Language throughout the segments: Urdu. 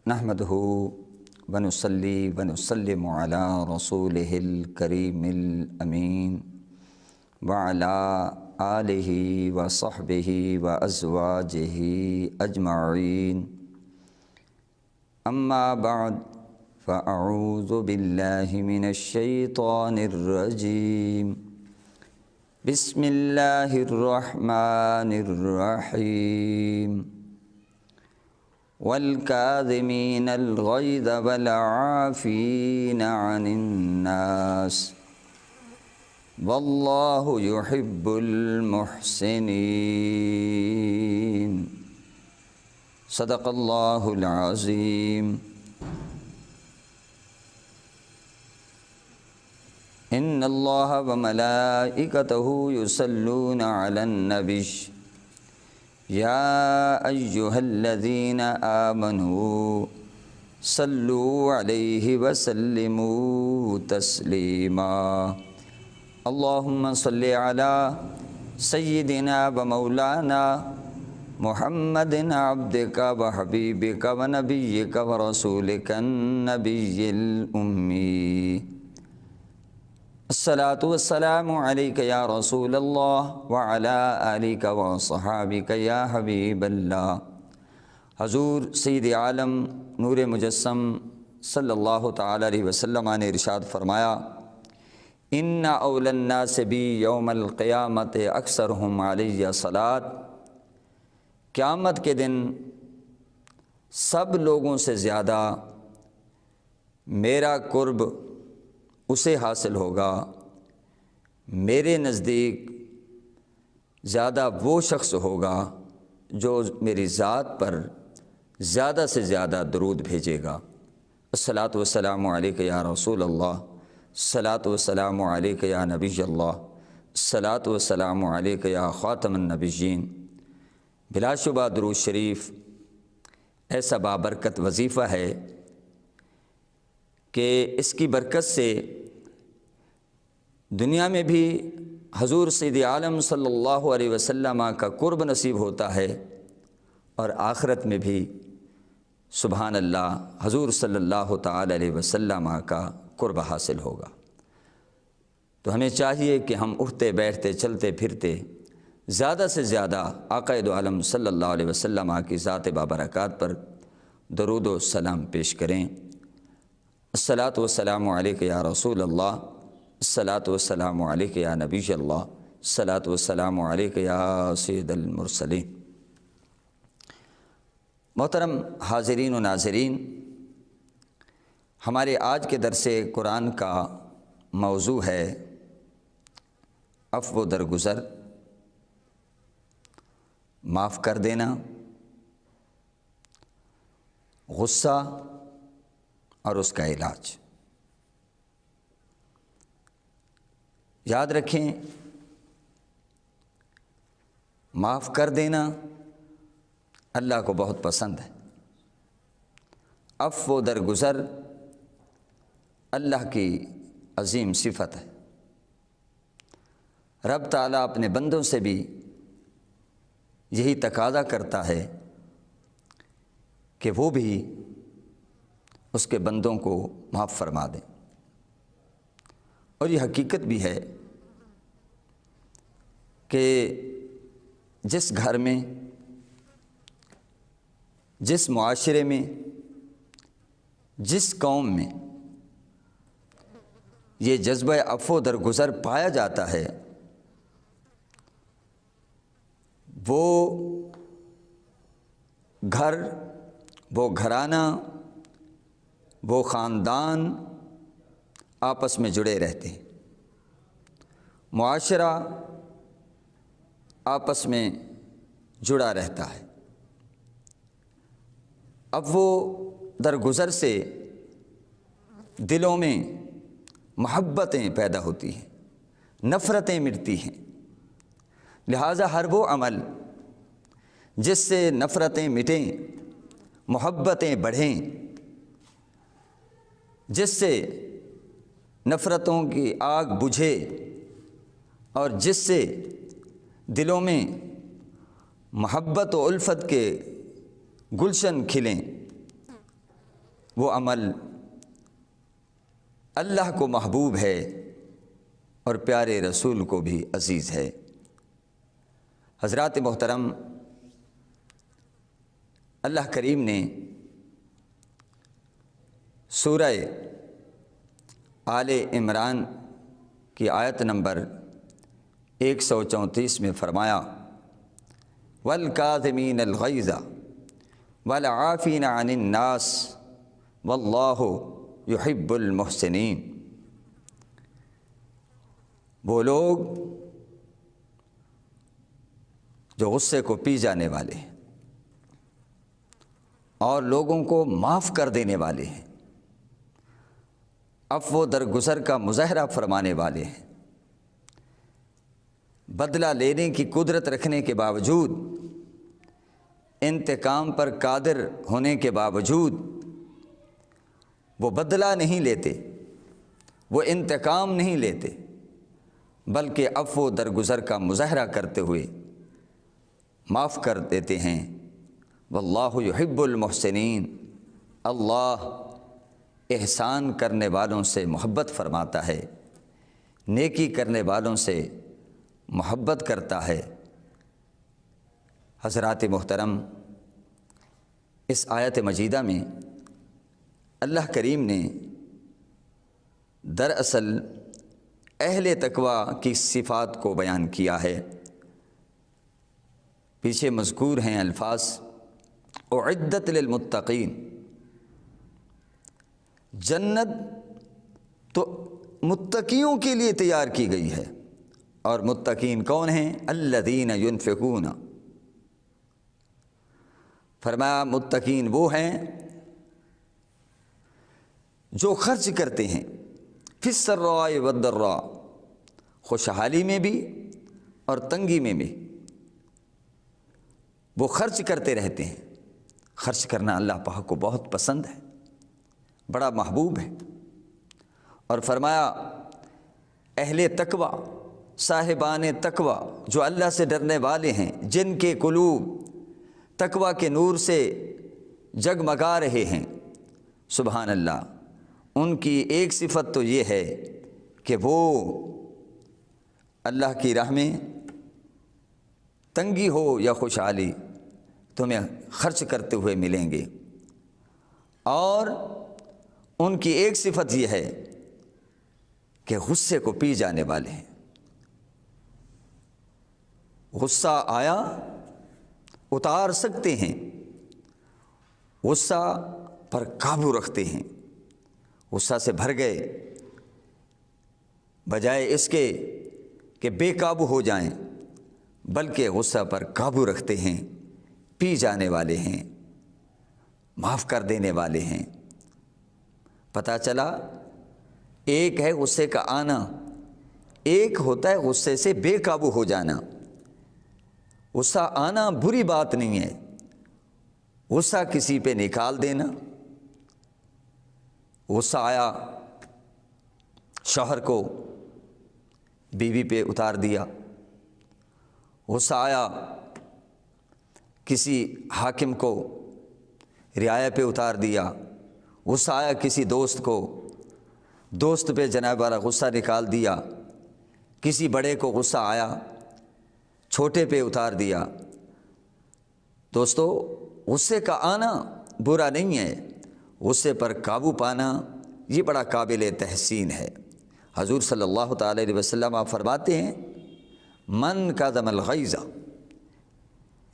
نحمدہ ونصلی ونسلم علی رسولہ الکریم الامین وعلی آلہ وصحبہ وازواجہ اجمعین اما بعد فاعوذ باللہ من الشیطان الرجیم بسم اللہ الرحمن الرحیم والکاظمین الغیظ والعافین عن الناس واللہ یحب المحسنین صدق اللہ العظیم۔ ان اللہ وملائکتہ یصلون علی النبی یا ایہا الذین آمنوا صلوا علیہ وسلموا تسلیما۔ اللہم صلی علی سیدنا و مولانا محمد عبدک و حبیبک و نبیک و رسولک النبی الامی۔ الصلاۃ والسلام علیک یا رسول اللہ وعلی آلک و صحابک یا حبیب اللہ۔ حضور سید عالم نور مجسم صلی اللہ تعالی علیہ وسلم نے ارشاد فرمایا، ان اولی الناس بی یوم القیامت اکثرہم علیہ صلاۃ۔ قیامت کے دن سب لوگوں سے زیادہ میرا قرب اسے حاصل ہوگا، میرے نزدیک زیادہ وہ شخص ہوگا جو میری ذات پر زیادہ سے زیادہ درود بھیجے گا۔ الصلاۃ والسلام علیک یا رسول اللہ، الصلاۃ والسلام علیک یا نبی اللہ، الصلاۃ والسلام علیک یا خاتم النبیین۔ بلا شبہ درود شریف ایسا بابرکت وظیفہ ہے کہ اس کی برکت سے دنیا میں بھی حضور سید عالم صلی اللہ علیہ وسلم کا قرب نصیب ہوتا ہے، اور آخرت میں بھی سبحان اللہ حضور صلی اللہ تعالی علیہ وسلم کا قرب حاصل ہوگا۔ تو ہمیں چاہیے کہ ہم اٹھتے بیٹھتے چلتے پھرتے زیادہ سے زیادہ آقا دو عالم صلی اللہ علیہ وسلم کی ذات بابرکات پر درود و سلام پیش کریں۔ الصلاۃ والسلام علیک یا رسول اللہ، الصلاۃ والسلام علیک یا نبی اللہ، الصلاۃ والسلام علیک یا سید المرسلین۔ محترم حاضرین و ناظرین، ہمارے آج کے درس قرآن کا موضوع ہے عفو و درگزر، معاف کر دینا، غصہ اور اس کا علاج۔ یاد رکھیں، معاف کر دینا اللہ کو بہت پسند ہے۔ عفو و درگزر اللہ کی عظیم صفت ہے۔ رب تعالیٰ اپنے بندوں سے بھی یہی تقاضا کرتا ہے کہ وہ بھی اس کے بندوں کو معاف فرما دیں، اور یہ حقیقت بھی ہے کہ جس گھر میں، جس معاشرے میں، جس قوم میں یہ جذبہ عفو درگزر پایا جاتا ہے، وہ گھر، وہ گھرانہ، وہ خاندان آپس میں جڑے رہتے ہیں، معاشرہ آپس میں جڑا رہتا ہے۔ اب وہ درگزر سے دلوں میں محبتیں پیدا ہوتی ہیں، نفرتیں مٹتی ہیں۔ لہٰذا ہر وہ عمل جس سے نفرتیں مٹیں، محبتیں بڑھیں، جس سے نفرتوں کی آگ بجھے اور جس سے دلوں میں محبت و الفت کے گلشن کھلیں، وہ عمل اللہ کو محبوب ہے اور پیارے رسول کو بھی عزیز ہے۔ حضرات محترم، اللہ کریم نے سورہ آل عمران کی آیت نمبر 134 میں فرمایا وَالْكَاظِمِينَ الْغَيْظَ وَالْعَافِينَ عَنِ النَّاسِ وَاللَّهُ يُحِبُّ الْمُحْسِنِينَ۔ وہ لوگ جو غصے کو پی جانے والے ہیں اور لوگوں کو معاف کر دینے والے ہیں، عفو درگزر کا مظاہرہ فرمانے والے ہیں، بدلہ لینے کی قدرت رکھنے کے باوجود، انتقام پر قادر ہونے کے باوجود وہ بدلہ نہیں لیتے، وہ انتقام نہیں لیتے، بلکہ عفو درگزر کا مظاہرہ کرتے ہوئے معاف کر دیتے ہیں۔ واللہ یحب المحسنین، اللہ احسان کرنے والوں سے محبت فرماتا ہے، نیکی کرنے والوں سے محبت کرتا ہے۔ حضرات محترم، اس آیت مجیدہ میں اللہ کریم نے دراصل اہل تقویٰ کی صفات کو بیان کیا ہے۔ پیچھے مذکور ہیں الفاظ اعدت للمتقین، جنت تو متقیوں کے لیے تیار کی گئی ہے، اور متقین کون ہیں؟ الذین ینفقون، فرمایا متقین وہ ہیں جو خرچ کرتے ہیں فی السراء والضراء، خوشحالی میں بھی اور تنگی میں بھی وہ خرچ کرتے رہتے ہیں۔ خرچ کرنا اللہ پاک کو بہت پسند ہے، بڑا محبوب ہے، اور فرمایا اہل تقویٰ، صاحبان تقویٰ، جو اللہ سے ڈرنے والے ہیں، جن کے قلوب تقویٰ کے نور سے جگمگا رہے ہیں، سبحان اللہ، ان کی ایک صفت تو یہ ہے کہ وہ اللہ کی راہ میں تنگی ہو یا خوشحالی تمہیں خرچ کرتے ہوئے ملیں گے۔ اور ان کی ایک صفت یہ ہے کہ غصے کو پی جانے والے ہیں۔ غصہ آیا اتار سکتے ہیں، غصہ پر قابو رکھتے ہیں۔ غصہ سے بھر گئے، بجائے اس کے کہ بے قابو ہو جائیں، بلکہ غصہ پر قابو رکھتے ہیں، پی جانے والے ہیں، معاف کر دینے والے ہیں۔ پتہ چلا ایک ہے غصے کا آنا، ایک ہوتا ہے غصے سے بے قابو ہو جانا۔ غصہ آنا بری بات نہیں ہے، غصہ کسی پہ نکال دینا۔ غصہ آیا شوہر کو بیوی پہ اتار دیا، غصہ آیا کسی حاکم کو رعایا پہ اتار دیا، غصہ آیا کسی دوست کو، دوست پہ جناب والا غصہ نکال دیا، کسی بڑے کو غصہ آیا چھوٹے پہ اتار دیا۔ دوستو، غصے کا آنا برا نہیں ہے، غصے پر قابو پانا یہ بڑا قابل تحسین ہے۔ حضور صلی اللہ تعالی علیہ وسلم آپ فرماتے ہیں من کظم الغیظ،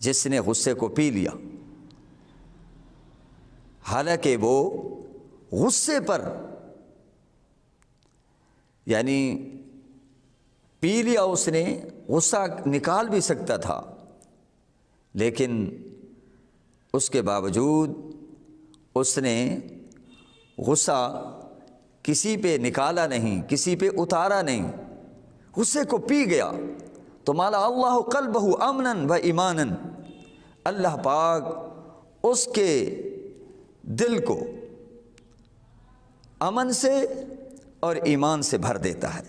جس نے غصے کو پی لیا، حالانکہ وہ غصے پر یعنی پی لیا، اس نے غصہ نکال بھی سکتا تھا، لیکن اس کے باوجود اس نے غصہ کسی پہ نکالا نہیں، کسی پہ اتارا نہیں، غصے کو پی گیا تو مالا اللہ قلبہ امنا و ایمانا، اللہ پاک اس کے دل کو امن سے اور ایمان سے بھر دیتا ہے۔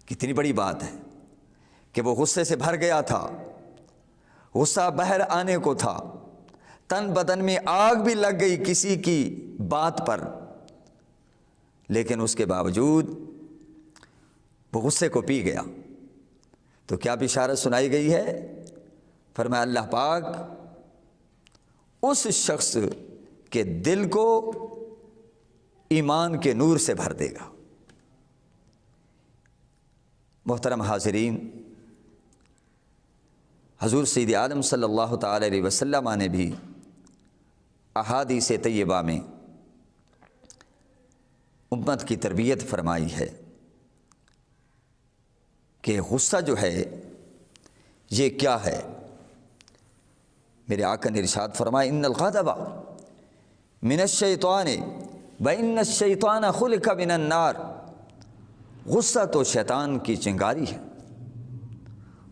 کتنی بڑی بات ہے کہ وہ غصے سے بھر گیا تھا، غصہ بہر آنے کو تھا، تن بدن میں آگ بھی لگ گئی کسی کی بات پر، لیکن اس کے باوجود وہ غصے کو پی گیا۔ تو کیا بشارت سنائی گئی ہے؟ فرمایا اللہ پاک اس شخص کے دل کو ایمان کے نور سے بھر دے گا۔ محترم حاضرین، حضور سید عالم صلی اللہ تعالی علیہ وسلم نے بھی احادیث طیبہ میں امت کی تربیت فرمائی ہے کہ غصہ جو ہے یہ کیا ہے۔ میرے آقا نے ارشاد فرمایا ان الغضب من الشیطان وان الشیطان خلق من النار، غصہ تو شیطان کی چنگاری ہے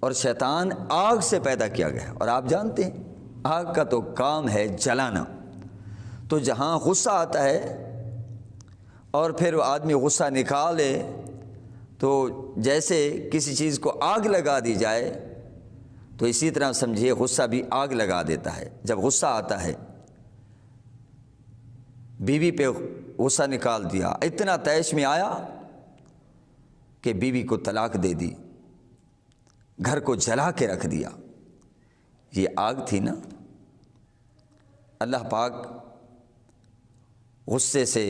اور شیطان آگ سے پیدا کیا گیا ہے، اور آپ جانتے ہیں آگ کا تو کام ہے جلانا۔ تو جہاں غصہ آتا ہے اور پھر وہ آدمی غصہ نکالے تو جیسے کسی چیز کو آگ لگا دی جائے، تو اسی طرح سمجھیے غصہ بھی آگ لگا دیتا ہے۔ جب غصہ آتا ہے، بیوی پہ غصہ نکال دیا، اتنا طیش میں آیا کہ بیوی کو طلاق دے دی، گھر کو جلا کے رکھ دیا، یہ آگ تھی نا۔ اللہ پاک غصے سے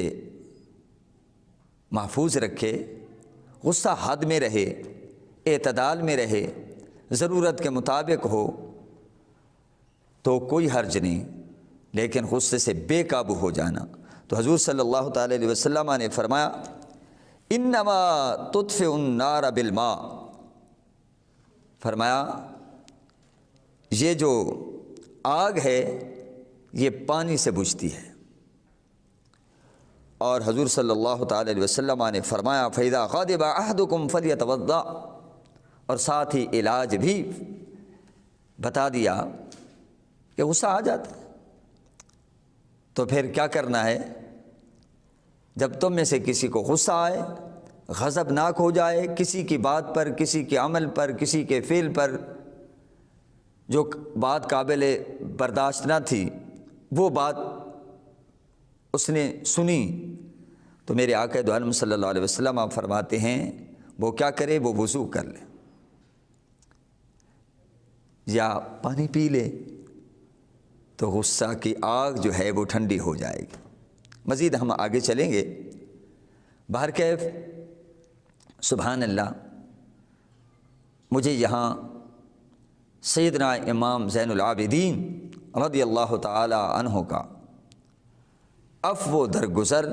محفوظ رکھے، غصہ حد میں رہے، اعتدال میں رہے، ضرورت کے مطابق ہو تو کوئی حرج نہیں، لیکن غصے سے بے قابو ہو جانا۔ تو حضور صلی اللہ تعالی علیہ وسلم نے فرمایا انما تطفئ النار بالماء، فرمایا یہ جو آگ ہے یہ پانی سے بجھتی ہے۔ اور حضور صلی اللہ تعالی علیہ وسلم نے فرمایا فَإِذَا غَضِبَ أَحَدُكُمْ فَلْيَتَوَضَّأْ، اور ساتھ ہی علاج بھی بتا دیا کہ غصہ آ جاتا ہے تو پھر کیا کرنا ہے۔ جب تم میں سے کسی کو غصہ آئے، غضبناک ہو جائے کسی کی بات پر، کسی کے عمل پر، کسی کے فعل پر، جو بات قابل برداشت نہ تھی وہ بات اس نے سنی، تو میرے آقا دو عالم صلی اللہ علیہ وسلم آپ فرماتے ہیں وہ کیا کرے، وہ وضو کر لے یا پانی پی لے، تو غصہ کی آگ جو ہے وہ ٹھنڈی ہو جائے گی۔ مزید ہم آگے چلیں گے۔ بہرکیف سبحان اللہ، مجھے یہاں سیدنا امام زین العابدین رضی اللہ تعالی عنہ کا عفو درگزر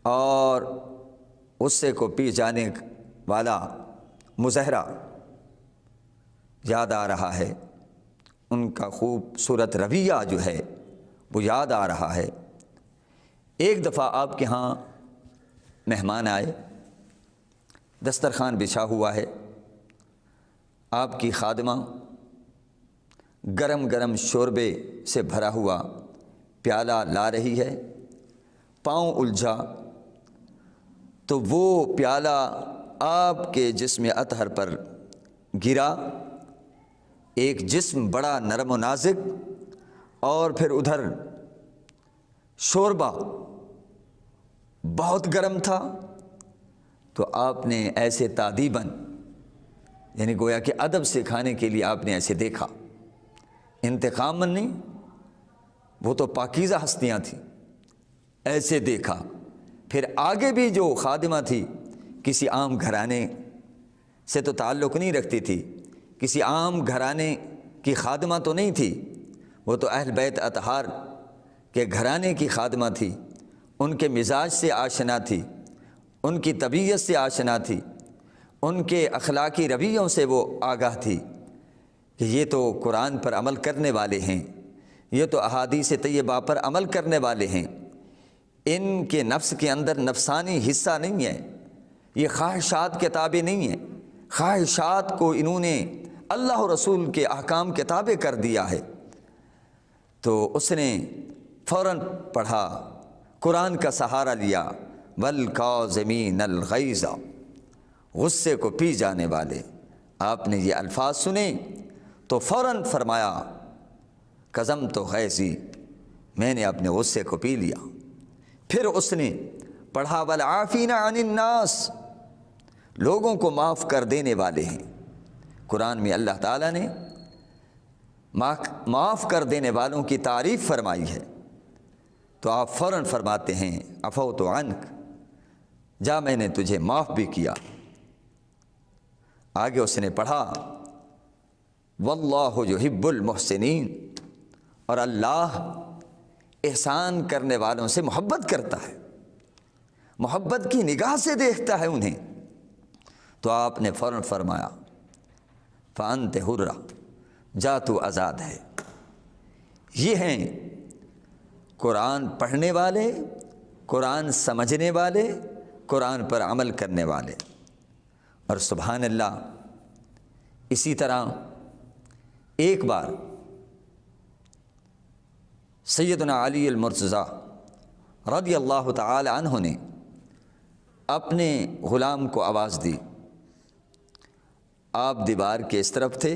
اور غصے کو پی جانے والا مظاہرہ یاد آ رہا ہے، ان کا خوبصورت رویہ جو ہے وہ یاد آ رہا ہے۔ ایک دفعہ آپ کے ہاں مہمان آئے، دسترخوان بچھا ہوا ہے، آپ کی خادمہ گرم گرم شوربے سے بھرا ہوا پیالہ لا رہی ہے، پاؤں الجھا تو وہ پیالہ آپ کے جسم اطہر پر گرا، ایک جسم بڑا نرم و نازک، اور پھر ادھر شوربہ بہت گرم تھا، تو آپ نے ایسے تادیباً، یعنی گویا کہ ادب سکھانے کے لیے آپ نے ایسے دیکھا، انتقاماً نہیں، وہ تو پاکیزہ ہستیاں تھیں، ایسے دیکھا۔ پھر آگے بھی جو خادمہ تھی کسی عام گھرانے سے تو تعلق نہیں رکھتی تھی، کسی عام گھرانے کی خادمہ تو نہیں تھی، وہ تو اہل بیت اطہار کے گھرانے کی خادمہ تھی، ان کے مزاج سے آشنا تھی، ان کی طبیعت سے آشنا تھی، ان کے اخلاقی رویوں سے وہ آگاہ تھی کہ یہ تو قرآن پر عمل کرنے والے ہیں، یہ تو احادیث طیبہ پر عمل کرنے والے ہیں، ان کے نفس کے اندر نفسانی حصہ نہیں ہے، یہ خواہشات کے تابع نہیں ہیں، خواہشات کو انہوں نے اللہ و رسول کے احکام کے تابع کر دیا ہے۔ تو اس نے فوراً پڑھا، قرآن کا سہارا لیا، وَالْكَاظِمِينَ الْغَيْظَ، غصے کو پی جانے والے۔ آپ نے یہ الفاظ سنے تو فوراً فرمایا کظمت غیظی، میں نے اپنے غصے کو پی لیا۔ پھر اس نے پڑھا والعافین عن الناس، لوگوں کو معاف کر دینے والے ہیں۔ قرآن میں اللہ تعالیٰ نے معاف کر دینے والوں کی تعریف فرمائی ہے، تو آپ فوراً فرماتے ہیں عفوت عنک، جا میں نے تجھے معاف بھی کیا۔ آگے اس نے پڑھا واللہ یحب المحسنین، اور اللہ احسان کرنے والوں سے محبت کرتا ہے، محبت کی نگاہ سے دیکھتا ہے انہیں۔ تو آپ نے فوراً فرمایا فأنت حر، جا تو آزاد ہے۔ یہ ہیں قرآن پڑھنے والے، قرآن سمجھنے والے، قرآن پر عمل کرنے والے۔ اور سبحان اللہ، اسی طرح ایک بار سیدنا علی المرتضیٰ رضی اللہ تعالی عنہ نے اپنے غلام کو آواز دی۔ آپ دیوار کے اس طرف تھے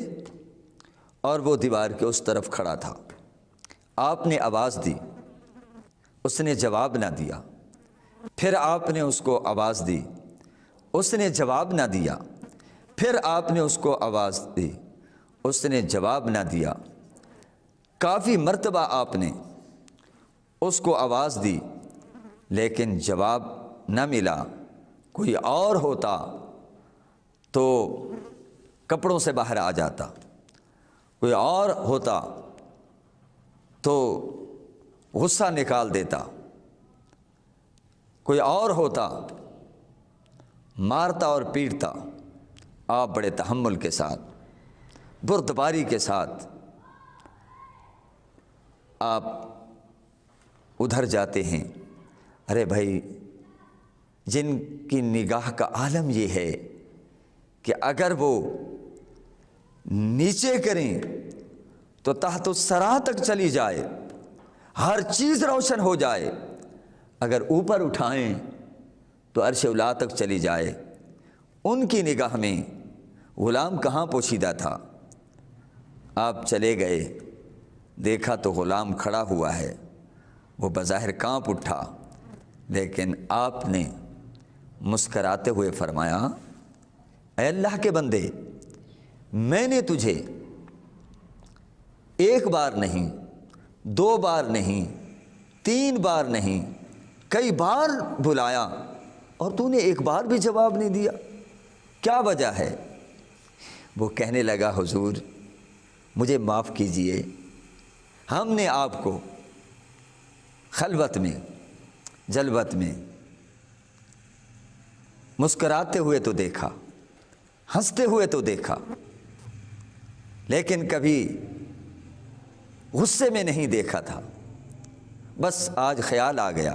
اور وہ دیوار کے اس طرف کھڑا تھا۔ آپ نے آواز دی، اس نے جواب نہ دیا۔ پھر آپ نے اس کو آواز دی، اس نے جواب نہ دیا۔ پھر آپ نے اس کو آواز دی، اس نے جواب نہ دیا۔ کافی مرتبہ آپ نے اس کو آواز دی لیکن جواب نہ ملا۔ کوئی اور ہوتا تو کپڑوں سے باہر آ جاتا، کوئی اور ہوتا تو غصہ نکال دیتا، کوئی اور ہوتا مارتا اور پیٹتا۔ آپ بڑے تحمل کے ساتھ، بردباری کے ساتھ آپ ادھر جاتے ہیں۔ ارے بھائی، جن کی نگاہ کا عالم یہ ہے کہ اگر وہ نیچے کریں تو تحت الثری تک چلی جائے، ہر چیز روشن ہو جائے، اگر اوپر اٹھائیں تو عرش اولی تک چلی جائے۔ ان کی نگاہ میں غلام کہاں پوشیدہ تھا؟ آپ چلے گئے، دیکھا تو غلام کھڑا ہوا ہے، وہ بظاہر کانپ اٹھا، لیکن آپ نے مسکراتے ہوئے فرمایا اے اللہ کے بندے، میں نے تجھے ایک بار نہیں، دو بار نہیں، تین بار نہیں، کئی بار بلایا اور تو نے ایک بار بھی جواب نہیں دیا، کیا وجہ ہے؟ وہ کہنے لگا حضور مجھے معاف کیجئے، ہم نے آپ کو خلوت میں، جلوت میں مسکراتے ہوئے تو دیکھا، ہنستے ہوئے تو دیکھا، لیکن کبھی غصے میں نہیں دیکھا تھا۔ بس آج خیال آ گیا،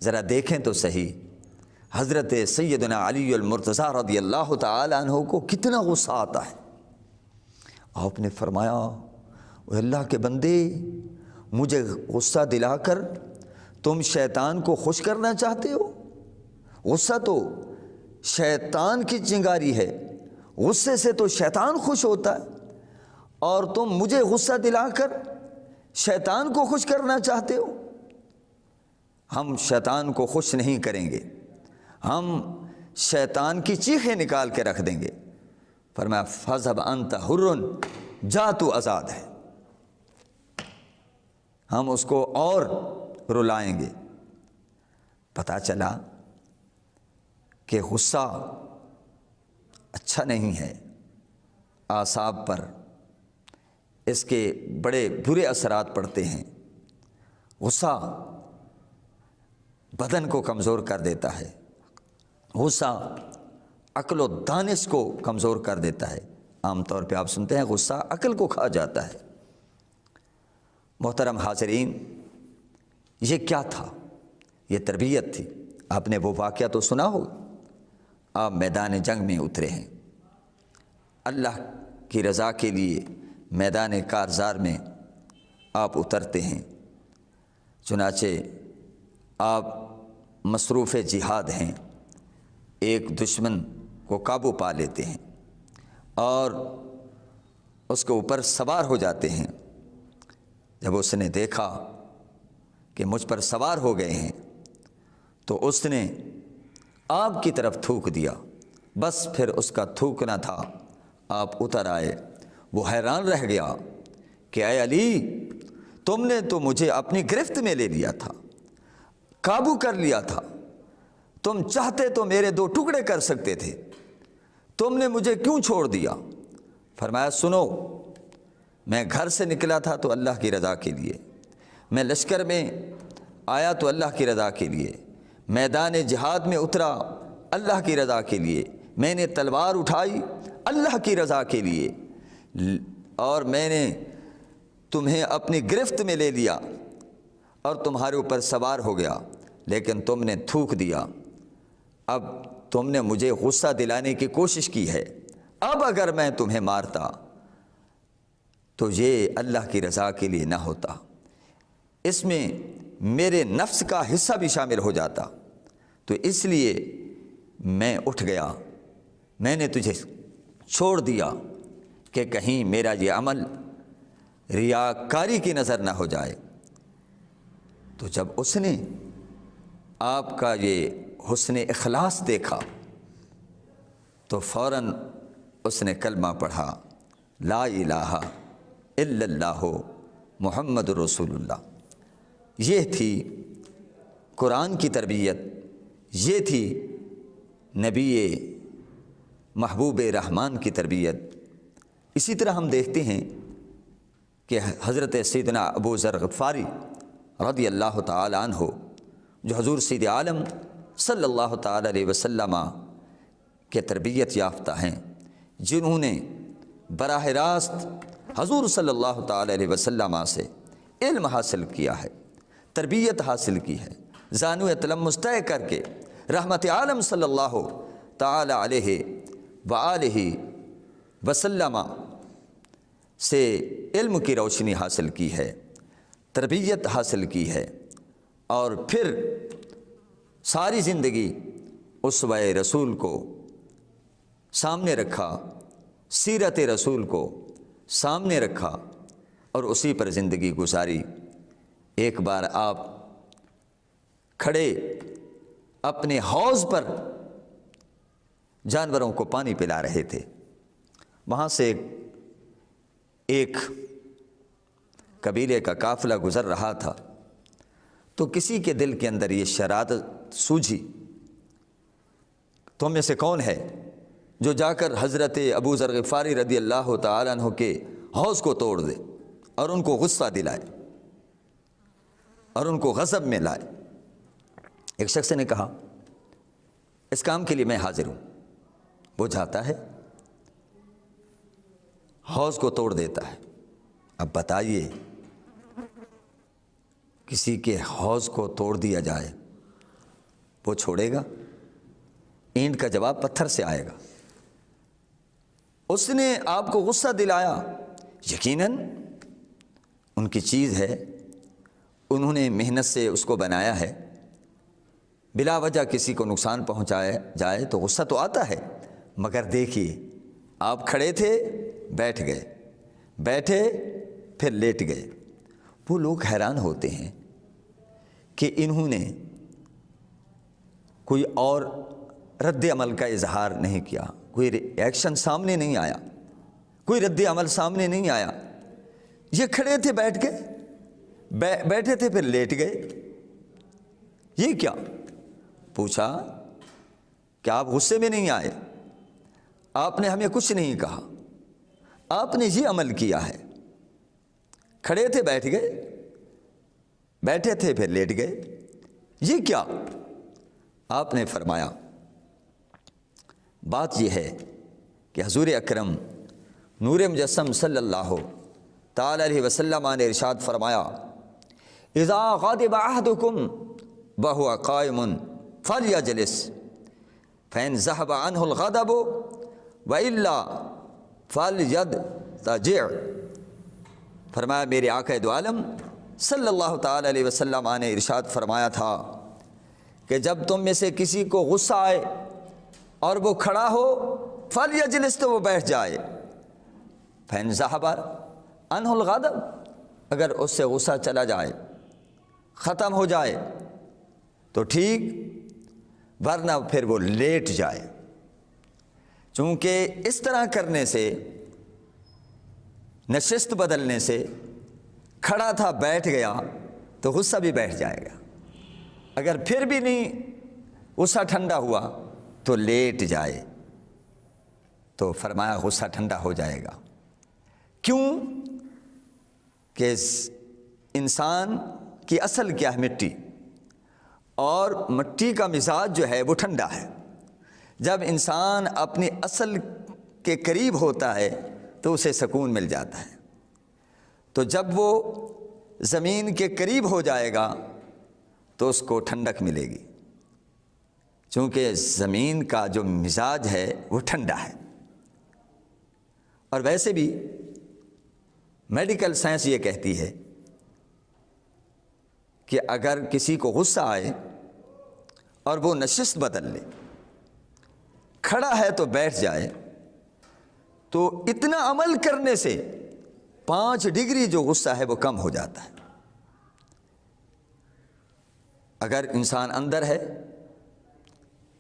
ذرا دیکھیں تو صحیح حضرت سیدنا علی المرتضیٰ رضی اللہ تعالی عنہ کو کتنا غصہ آتا ہے۔ آپ نے فرمایا اے اللہ کے بندے، مجھے غصہ دلا کر تم شیطان کو خوش کرنا چاہتے ہو؟ غصہ تو شیطان کی چنگاری ہے، غصے سے تو شیطان خوش ہوتا ہے، اور تم مجھے غصہ دلا کر شیطان کو خوش کرنا چاہتے ہو؟ ہم شیطان کو خوش نہیں کریں گے، ہم شیطان کی چیخیں نکال کے رکھ دیں گے۔ فرمایا فَاذْهَبْ أَنْتَ حُرٌّ، جا تو آزاد ہے۔ ہم اس کو اور رلائیں گے۔ پتہ چلا کہ غصہ اچھا نہیں ہے، اعصاب پر اس کے بڑے برے اثرات پڑتے ہیں۔ غصہ بدن کو کمزور کر دیتا ہے، غصہ عقل و دانش کو کمزور کر دیتا ہے۔ عام طور پہ آپ سنتے ہیں غصہ عقل کو کھا جاتا ہے۔ محترم حاضرین، یہ کیا تھا؟ یہ تربیت تھی۔ آپ نے وہ واقعہ تو سنا ہو، آپ میدان جنگ میں اترے ہیں، اللہ کی رضا کے لیے میدان کارزار میں آپ اترتے ہیں، چنانچہ آپ مصروف جہاد ہیں، ایک دشمن کو قابو پا لیتے ہیں اور اس کے اوپر سوار ہو جاتے ہیں۔ جب اس نے دیکھا کہ مجھ پر سوار ہو گئے ہیں تو اس نے آپ کی طرف تھوک دیا، بس پھر اس کا تھوکنا تھا، آپ اتر آئے۔ وہ حیران رہ گیا کہ اے علی، تم نے تو مجھے اپنی گرفت میں لے لیا تھا، قابو کر لیا تھا، تم چاہتے تو میرے 2 ٹکڑے کر سکتے تھے، تم نے مجھے کیوں چھوڑ دیا؟ فرمایا سنو، میں گھر سے نکلا تھا تو اللہ کی رضا کے لیے، میں لشکر میں آیا تو اللہ کی رضا کے لیے، میدان جہاد میں اترا اللہ کی رضا کے لیے، میں نے تلوار اٹھائی اللہ کی رضا کے لیے، اور میں نے تمہیں اپنی گرفت میں لے لیا اور تمہارے اوپر سوار ہو گیا، لیکن تم نے تھوک دیا۔ اب تم نے مجھے غصہ دلانے کی کوشش کی ہے، اب اگر میں تمہیں مارتا تو یہ اللہ کی رضا کے لیے نہ ہوتا، اس میں میرے نفس کا حصہ بھی شامل ہو جاتا، تو اس لیے میں اٹھ گیا، میں نے تجھے چھوڑ دیا کہ کہیں میرا یہ عمل ریاکاری کی نظر نہ ہو جائے۔ تو جب اس نے آپ کا یہ حسن اخلاص دیکھا تو فوراً اس نے کلمہ پڑھا، لا الہ الا اللہ محمد رسول اللہ۔ یہ تھی قرآن کی تربیت، یہ تھی نبی محبوب رحمان کی تربیت۔ اسی طرح ہم دیکھتے ہیں کہ حضرت سیدنا ابو ذر غفاری رضی اللہ تعالی عنہ، جو حضور سید عالم صلی اللہ تعالی علیہ وسلم کے تربیت یافتہ ہیں، جنہوں نے براہ راست حضور صلی اللہ تعالی علیہ وسلم سے علم حاصل کیا ہے، تربیت حاصل کی ہے، زانو تلمس طے کر کے رحمت عالم صلی اللہ تعالی علیہ وآلہ وسلم سے علم کی روشنی حاصل کی ہے، تربیت حاصل کی ہے، اور پھر ساری زندگی اسوہ رسول کو سامنے رکھا، سیرت رسول کو سامنے رکھا اور اسی پر زندگی گزاری۔ ایک بار آپ کھڑے اپنے حوض پر جانوروں کو پانی پلا رہے تھے، وہاں سے ایک قبیلے کا قافلہ گزر رہا تھا، تو کسی کے دل کے اندر یہ شرارت سوجھی، تم میں سے کون ہے جو جا کر حضرت ابو ذر غفاری رضی اللہ تعالیٰ عنہ کے حوض کو توڑ دے اور ان کو غصہ دلائے اور ان کو غضب میں لائے؟ ایک شخص نے کہا اس کام کے لیے میں حاضر ہوں۔ وہ جاتا ہے، حوض کو توڑ دیتا ہے۔ اب بتائیے، کسی کے حوض کو توڑ دیا جائے وہ چھوڑے گا؟ اینٹ کا جواب پتھر سے آئے گا۔ اس نے آپ کو غصہ دلایا، یقیناً ان کی چیز ہے، انہوں نے محنت سے اس کو بنایا ہے، بلا وجہ کسی کو نقصان پہنچایا جائے تو غصہ تو آتا ہے، مگر دیکھیے آپ کھڑے تھے، بیٹھ گئے، بیٹھے پھر لیٹ گئے۔ وہ لوگ حیران ہوتے ہیں کہ انہوں نے کوئی اور رد عمل کا اظہار نہیں کیا، کوئی ایکشن سامنے نہیں آیا، کوئی رد عمل سامنے نہیں آیا۔ یہ کھڑے تھے، بیٹھ گئے، بیٹھے تھے پھر لیٹ گئے۔ یہ کیا؟ پوچھا کہ آپ غصے میں نہیں آئے، آپ نے ہمیں کچھ نہیں کہا، آپ نے یہ عمل کیا ہے، کھڑے تھے بیٹھ گئے، بیٹھے تھے پھر لیٹ گئے، یہ کیا؟ آپ نے فرمایا بات یہ ہے کہ حضور اکرم نور مجسم صلی اللہ تعالی علیہ وسلم نے ارشاد فرمایا، اذا غضب احدکم وهو قائم فلیجلس فإن ذهب عنه الغضب وإلا فلیضطجع۔ فرمایا میرے آقا دو عالم صلی اللہ تعالی علیہ وسلم نے ارشاد فرمایا تھا کہ جب تم میں سے کسی کو غصہ آئے اور وہ کھڑا ہو، فلیجلس، تو وہ بیٹھ جائے، فإن ذهب عنه الغضب، اگر اس سے غصہ چلا جائے، ختم ہو جائے تو ٹھیک، ورنہ پھر وہ لیٹ جائے، چونکہ اس طرح کرنے سے، نشست بدلنے سے، کھڑا تھا بیٹھ گیا تو غصہ بھی بیٹھ جائے گا، اگر پھر بھی نہیں غصہ ٹھنڈا ہوا تو لیٹ جائے، تو فرمایا غصہ ٹھنڈا ہو جائے گا۔ کیوں؟ کہ انسان کی اصل کیا ہے؟ مٹی، اور مٹی کا مزاج جو ہے وہ ٹھنڈا ہے۔ جب انسان اپنی اصل کے قریب ہوتا ہے تو اسے سکون مل جاتا ہے، تو جب وہ زمین کے قریب ہو جائے گا تو اس کو ٹھنڈک ملے گی، چونکہ زمین کا جو مزاج ہے وہ ٹھنڈا ہے۔ اور ویسے بھی میڈیکل سائنس یہ کہتی ہے کہ اگر کسی کو غصہ آئے اور وہ نشست بدل لے، کھڑا ہے تو بیٹھ جائے، تو اتنا عمل کرنے سے 5 ڈگری جو غصہ ہے وہ کم ہو جاتا ہے۔ اگر انسان اندر ہے،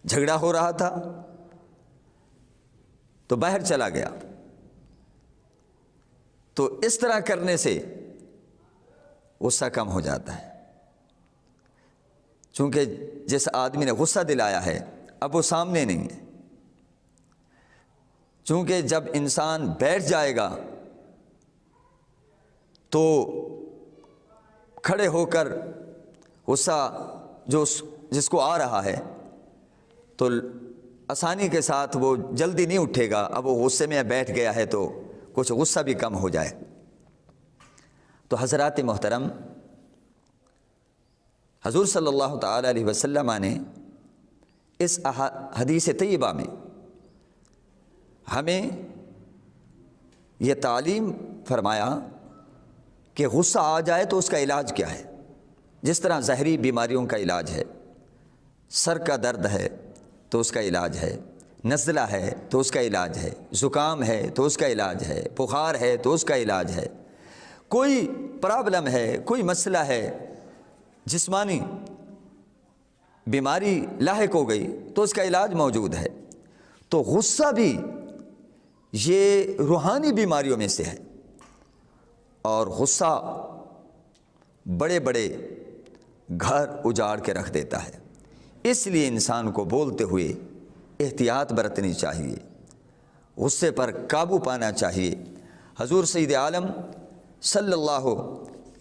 جھگڑا ہو رہا تھا تو باہر چلا گیا، تو اس طرح کرنے سے غصہ کم ہو جاتا ہے، چونکہ جس آدمی نے غصہ دلایا ہے اب وہ سامنے نہیں ہے۔ چونکہ جب انسان بیٹھ جائے گا تو کھڑے ہو کر غصہ جس کو آ رہا ہے تو آسانی کے ساتھ وہ جلدی نہیں اٹھے گا، اب وہ غصے میں بیٹھ گیا ہے تو کچھ غصہ بھی کم ہو جائے۔ تو حضرات محترم، حضور صلی اللہ تعالی علیہ وسلم نے اس حدیث طیبہ میں ہمیں یہ تعلیم فرمایا کہ غصہ آ جائے تو اس کا علاج کیا ہے۔ جس طرح ظاہری بیماریوں کا علاج ہے، سر کا درد ہے تو اس کا علاج ہے، نزلہ ہے تو اس کا علاج ہے، زکام ہے تو اس کا علاج ہے، بخار ہے تو اس کا علاج ہے، کوئی پرابلم ہے، کوئی مسئلہ ہے، جسمانی بیماری لاحق ہو گئی تو اس کا علاج موجود ہے۔ تو غصہ بھی یہ روحانی بیماریوں میں سے ہے، اور غصہ بڑے بڑے گھر اجاڑ کے رکھ دیتا ہے۔ اس لیے انسان کو بولتے ہوئے احتیاط برتنی چاہیے، غصے پر قابو پانا چاہیے۔ حضور سید عالم صلی اللہ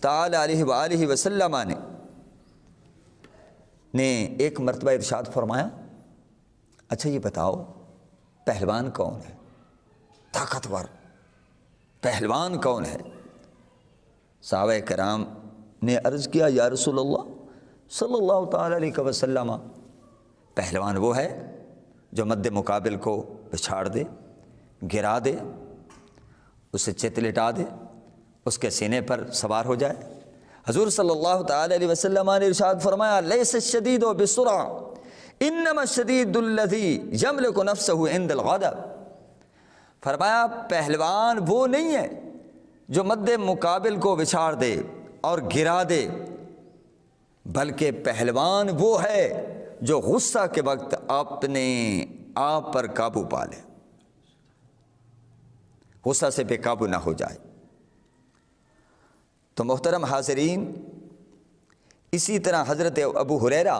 تعالی علیہ وآلہ وسلم نے ایک مرتبہ ارشاد فرمایا، اچھا یہ بتاؤ پہلوان کون ہے؟ طاقتور پہلوان کون ہے؟ صحابہ کرام نے عرض کیا، یا رسول اللہ صلی اللہ تعالی علیہ وسلم، پہلوان وہ ہے جو مد مقابل کو پچھاڑ دے، گرا دے، اسے چت لٹا دے، اس کے سینے پر سوار ہو جائے۔ حضور صلی اللہ تعالی علیہ وسلم نے ارشاد فرمایا، لیس الشدید بسرعہ انما الشدید الذی یملک نفسہ عند الغضب۔ فرمایا پہلوان وہ نہیں ہے جو مد مقابل کو بچھاڑ دے اور گرا دے، بلکہ پہلوان وہ ہے جو غصہ کے وقت اپنے آپ پر قابو پا لے، غصہ سے بے قابو نہ ہو جائے۔ تو محترم حاضرین، اسی طرح حضرت ابو ہریرہ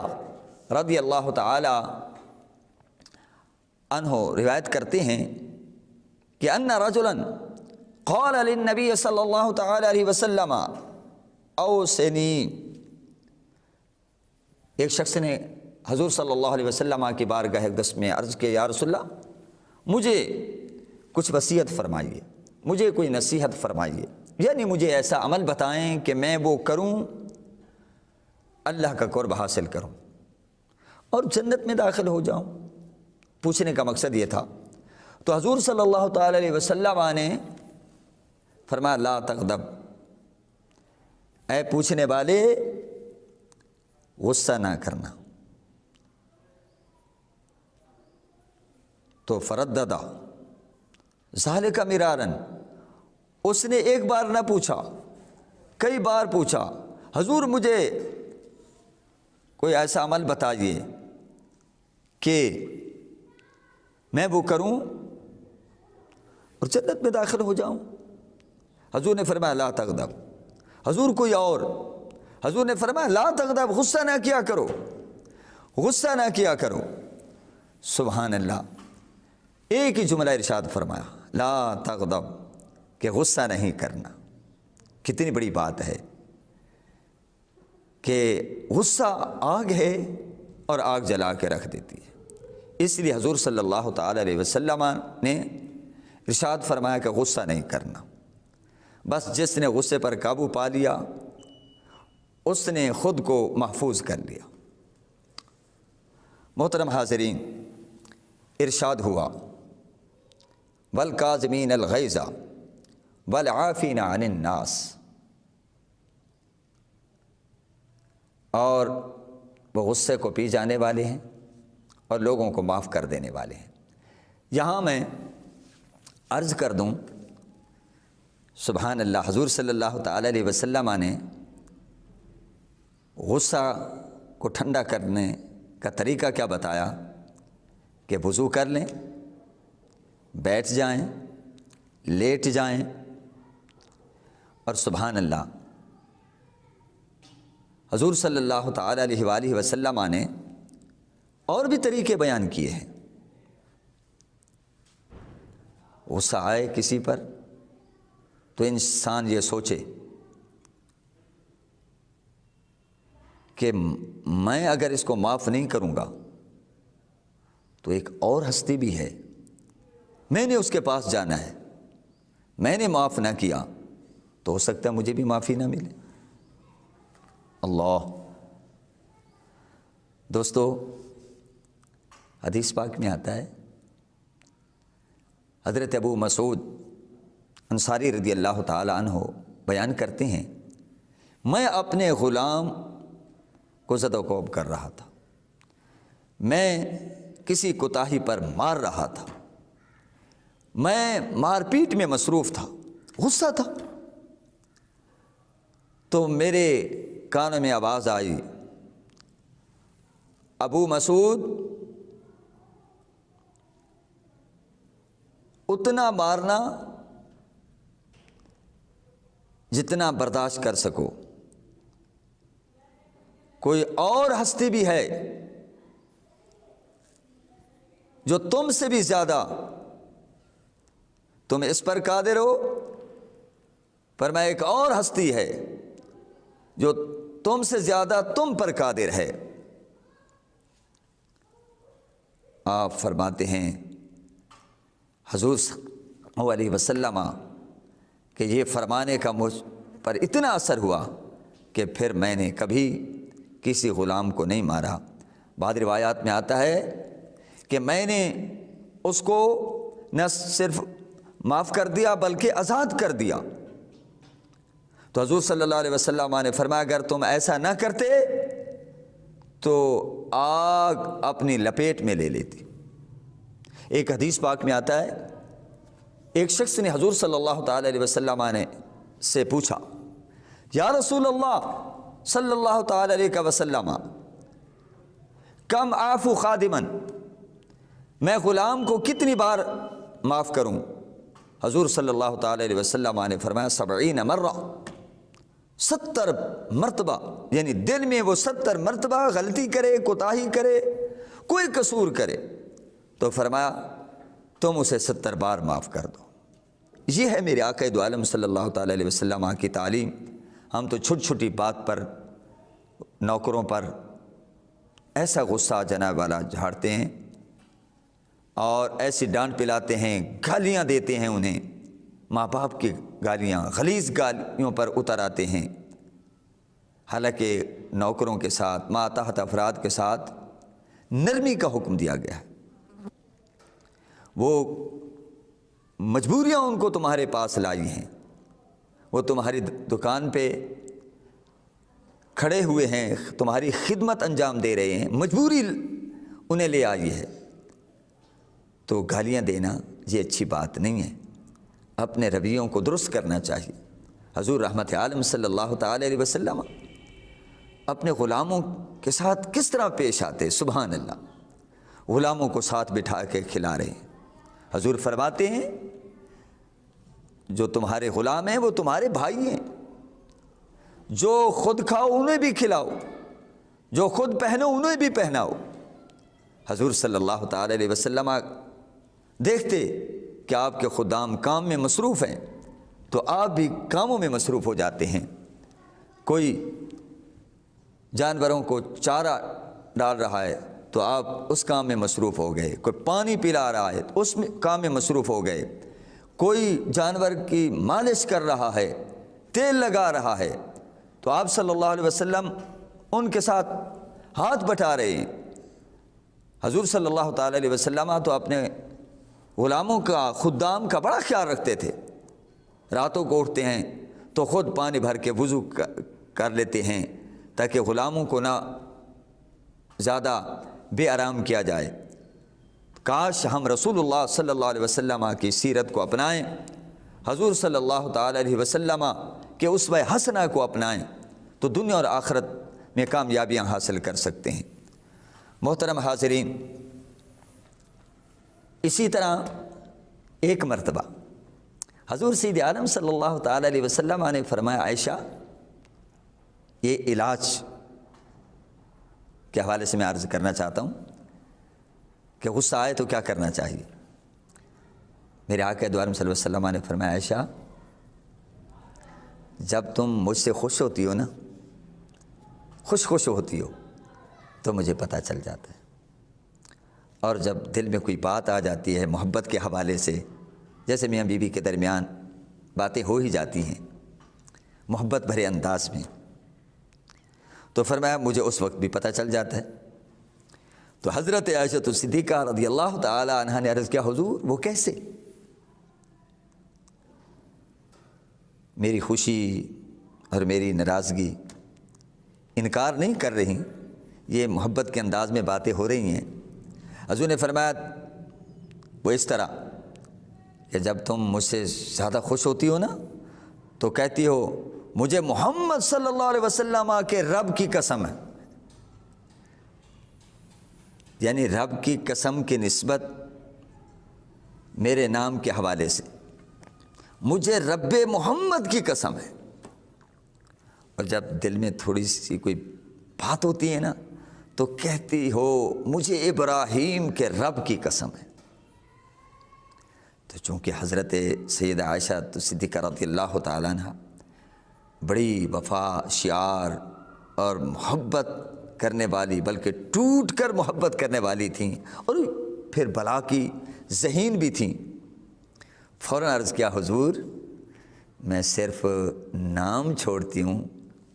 رضی اللہ تعالی عنہ روایت کرتے ہیں کہ ان رجلا قال للنبی صلی اللہ تعالی علیہ وسلم اوصنی، ایک شخص نے حضور صلی اللہ علیہ وسلم کی بارگاہ اقدس میں عرض کیا، یا رسول اللہ مجھے کچھ وصیت فرمائیے، مجھے کوئی نصیحت فرمائیے، یعنی مجھے ایسا عمل بتائیں کہ میں وہ کروں، اللہ کا قرب حاصل کروں اور جنت میں داخل ہو جاؤں۔ پوچھنے کا مقصد یہ تھا۔ تو حضور صلی اللہ تعالی علیہ وسلم نے فرمایا، لا تغضب، اے پوچھنے والے غصہ نہ کرنا۔ تو فرددا ذالک مرارا، اس نے ایک بار نہ پوچھا، کئی بار پوچھا حضور مجھے کوئی ایسا عمل بتائیے کہ میں وہ کروں اور جنت میں داخل ہو جاؤں۔ حضور نے فرمایا لا تغضب۔ حضور کوئی اور، حضور نے فرمایا لا تغضب، غصہ نہ کیا کرو، غصہ نہ کیا کرو۔ سبحان اللہ، ایک ہی جملہ ارشاد فرمایا لا تغضب، کہ غصہ نہیں کرنا۔ کتنی بڑی بات ہے کہ غصہ آگ ہے اور آگ جلا کے رکھ دیتی ہے۔ اس لیے حضور صلی اللہ تعالی علیہ وسلم نے ارشاد فرمایا کہ غصہ نہیں کرنا۔ بس جس نے غصے پر قابو پا لیا اس نے خود کو محفوظ کر لیا۔ محترم حاضرین، ارشاد ہوا والکاظمین الغیظ والعافین عن الناس، اور وہ غصے کو پی جانے والے ہیں اور لوگوں کو معاف کر دینے والے ہیں۔ یہاں میں عرض کر دوں، سبحان اللہ، حضور صلی اللہ تعالی علیہ وسلم نے غصہ کو ٹھنڈا کرنے کا طریقہ کیا بتایا کہ وضو کر لیں، بیٹھ جائیں، لیٹ جائیں، اور سبحان اللہ حضور صلی اللہ تعالی علیہ وآلہ وسلم نے اور بھی طریقے بیان کیے ہیں۔ غصہ آئے کسی پر تو انسان یہ سوچے کہ میں اگر اس کو معاف نہیں کروں گا تو ایک اور ہستی بھی ہے، میں نے اس کے پاس جانا ہے، میں نے معاف نہ کیا تو ہو سکتا ہے مجھے بھی معافی نہ ملے۔ اللہ، دوستو، حدیث پاک میں آتا ہے، حضرت ابو مسعود انصاری رضی اللہ تعالی عنہ بیان کرتے ہیں، میں اپنے غلام کو زد و کوب کر رہا تھا، میں کسی کوتاہی پر مار رہا تھا، میں مار پیٹ میں مصروف تھا، غصہ تھا، تو میرے کان میں آواز آئی ابو مسعود اتنا مارنا جتنا برداشت کر سکو، کوئی اور ہستی بھی ہے جو تم سے بھی زیادہ، تم اس پر قادر ہو، پر میں ایک اور ہستی ہے جو تم سے زیادہ تم پر قادر ہے۔ آپ فرماتے ہیں حضور صلی اللہ علیہ وسلم کہ یہ فرمانے کا مجھ پر اتنا اثر ہوا کہ پھر میں نے کبھی کسی غلام کو نہیں مارا۔ بعض روایات میں آتا ہے کہ میں نے اس کو نہ صرف معاف کر دیا بلکہ آزاد کر دیا۔ تو حضور صلی اللہ علیہ وسلم نے فرمایا اگر تم ایسا نہ کرتے تو آگ اپنی لپیٹ میں لے لیتی۔ ایک حدیث پاک میں آتا ہے، ایک شخص نے حضور صلی اللہ تعالی علیہ وسلم سے پوچھا یا رسول اللہ صلی اللہ تعالی علیہ وسلم کم اعفو خادما، میں غلام کو کتنی بار معاف کروں؟ حضور صلی اللہ تعالی علیہ وسلم نے فرمایا 70 مرہ، 70 مرتبہ، یعنی دن میں وہ 70 مرتبہ غلطی کرے، کوتاہی کرے، کوئی قصور کرے تو فرمایا تم اسے 70 بار معاف کر دو۔ یہ ہے میرے آقا دو عالم صلی اللہ تعالی علیہ وسلم کی تعلیم۔ ہم تو چھوٹی چھوٹی بات پر نوکروں پر ایسا غصہ جناب والا جھاڑتے ہیں اور ایسی ڈانٹ پلاتے ہیں، گالیاں دیتے ہیں انہیں، ماں باپ کی گالیاں، غلیظ گالیوں پر اتر آتے ہیں، حالانکہ نوکروں کے ساتھ، ماتحت افراد کے ساتھ نرمی کا حکم دیا گیا ہے۔ وہ مجبوریاں ان کو تمہارے پاس لائی ہیں، وہ تمہاری دکان پہ کھڑے ہوئے ہیں، تمہاری خدمت انجام دے رہے ہیں، مجبوری انہیں لے آئی ہے، تو گالیاں دینا یہ اچھی بات نہیں ہے۔ اپنے رویوں کو درست کرنا چاہیے، حضور رحمت عالم صلی اللہ تعالی علیہ وسلم اپنے غلاموں کے ساتھ کس طرح پیش آتے، سبحان اللہ، غلاموں کو ساتھ بٹھا کے کھلا رہے ہیں۔ حضور فرماتے ہیں جو تمہارے غلام ہیں وہ تمہارے بھائی ہیں، جو خود کھاؤ انہیں بھی کھلاؤ، جو خود پہنو انہیں بھی پہناؤ۔ حضور صلی اللہ تعالی علیہ وسلم دیکھتے کہ آپ کے خدام کام میں مصروف ہیں تو آپ بھی کاموں میں مصروف ہو جاتے ہیں۔ کوئی جانوروں کو چارہ ڈال رہا ہے تو آپ اس کام میں مصروف ہو گئے، کوئی پانی پلا رہا ہے تو اس کام میں مصروف ہو گئے، کوئی جانور کی مالش کر رہا ہے، تیل لگا رہا ہے تو آپ صلی اللہ علیہ وسلم ان کے ساتھ ہاتھ بٹا رہے ہیں۔ حضور صلی اللہ تعالی علیہ وسلم تو اپنے غلاموں کا، خدام کا بڑا خیال رکھتے تھے۔ راتوں کو اٹھتے ہیں تو خود پانی بھر کے وضو کر لیتے ہیں تاکہ غلاموں کو نہ زیادہ بے آرام کیا جائے۔ کاش ہم رسول اللہ صلی اللہ علیہ وسلم کی سیرت کو اپنائیں، حضور صلی اللہ تعالی علیہ وسلم کے اسوہ حسنہ کو اپنائیں تو دنیا اور آخرت میں کامیابیاں حاصل کر سکتے ہیں۔ محترم حاضرین، اسی طرح ایک مرتبہ حضور سید عالم صلی اللہ تعالی علیہ وسلم نے فرمایا، عائشہ یہ علاج کے حوالے سے میں عرض کرنا چاہتا ہوں کہ غصہ آئے تو کیا کرنا چاہیے۔ میرے آقا دو عالم صلی اللہ علیہ وسلم نے فرمایا، عائشہ جب تم مجھ سے خوش ہوتی ہو نا، خوش ہوتی ہو تو مجھے پتہ چل جاتا ہے، اور جب دل میں کوئی بات آ جاتی ہے محبت کے حوالے سے، جیسے میاں بیوی کے درمیان باتیں ہو ہی جاتی ہیں محبت بھرے انداز میں، تو فرمایا مجھے اس وقت بھی پتہ چل جاتا ہے۔ تو حضرت عائشہ صدیقہ رضی اللہ تعالی عنہا نے عرض کیا، حضور وہ کیسے؟ میری خوشی اور میری ناراضگی انکار نہیں کر رہی، یہ محبت کے انداز میں باتیں ہو رہی ہیں۔ حضور نے فرمایا وہ اس طرح کہ جب تم مجھ سے زیادہ خوش ہوتی ہو نا تو کہتی ہو مجھے محمد صلی اللہ علیہ وسلم کے رب کی قسم ہے، یعنی رب کی قسم کی نسبت میرے نام کے حوالے سے، مجھے رب محمد کی قسم ہے۔ اور جب دل میں تھوڑی سی کوئی بات ہوتی ہے نا تو کہتی ہو مجھے ابراہیم کے رب کی قسم ہے۔ تو چونکہ حضرت سیدہ عائشہ صدیقہ رضی اللہ تعالیٰ عنہ بڑی وفا شعار اور محبت کرنے والی، بلکہ ٹوٹ کر محبت کرنے والی تھیں، اور پھر بلا کی ذہین بھی تھیں، فوراً عرض کیا، حضور میں صرف نام چھوڑتی ہوں،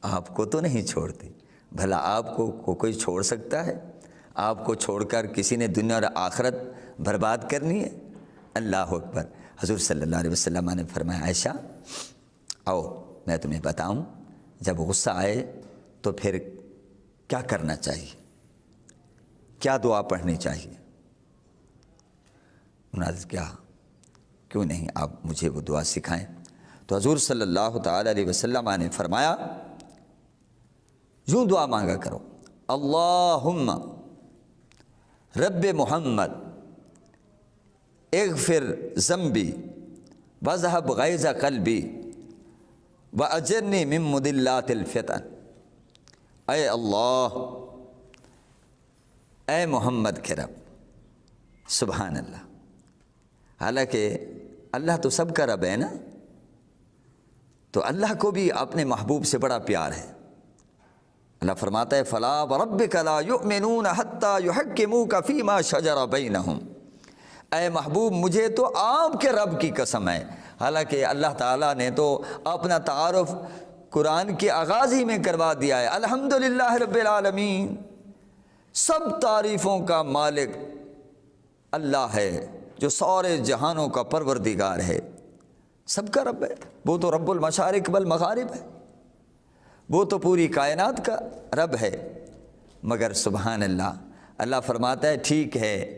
آپ کو تو نہیں چھوڑتی۔ بھلا آپ کو کوئی چھوڑ سکتا ہے؟ آپ کو چھوڑ کر کسی نے دنیا اور آخرت برباد کرنی ہے؟ اللہ اکبر۔ حضور صلی اللہ علیہ وسلم نے فرمایا، عائشہ آؤ میں تمہیں بتاؤں، جب غصہ آئے تو پھر کیا کرنا چاہیے، کیا دعا پڑھنی چاہیے۔ انہوں نے کیا کیوں نہیں آپ مجھے وہ دعا سکھائیں۔ تو حضور صلی اللہ تعالی علیہ وسلم نے فرمایا یوں دعا مانگا کرو، اللہم رب محمد اغفر ذنبی وذہب غیظ قلبی واجرنی من مضلات الفتن۔ اے اللہ، اے محمد کے رب، سبحان اللہ، حالانکہ اللہ تو سب کا رب ہے نا، تو اللہ کو بھی اپنے محبوب سے بڑا پیار ہے۔ اللہ فرماتا ہے فلا وربک لا یؤمنون حتی یحکموک فیما شجر بینہم۔ اے محبوب مجھے تو آپ کے رب کی قسم ہے، حالانکہ اللہ تعالیٰ نے تو اپنا تعارف قرآن کے آغاز ہی میں کروا دیا ہے، الحمدللہ رب العالمین، سب تعریفوں کا مالک اللہ ہے جو سارے جہانوں کا پروردگار ہے، سب کا رب ہے، وہ تو رب المشارق والمغارب ہے، وہ تو پوری کائنات کا رب ہے۔ مگر سبحان اللہ، اللہ فرماتا ہے ٹھیک ہے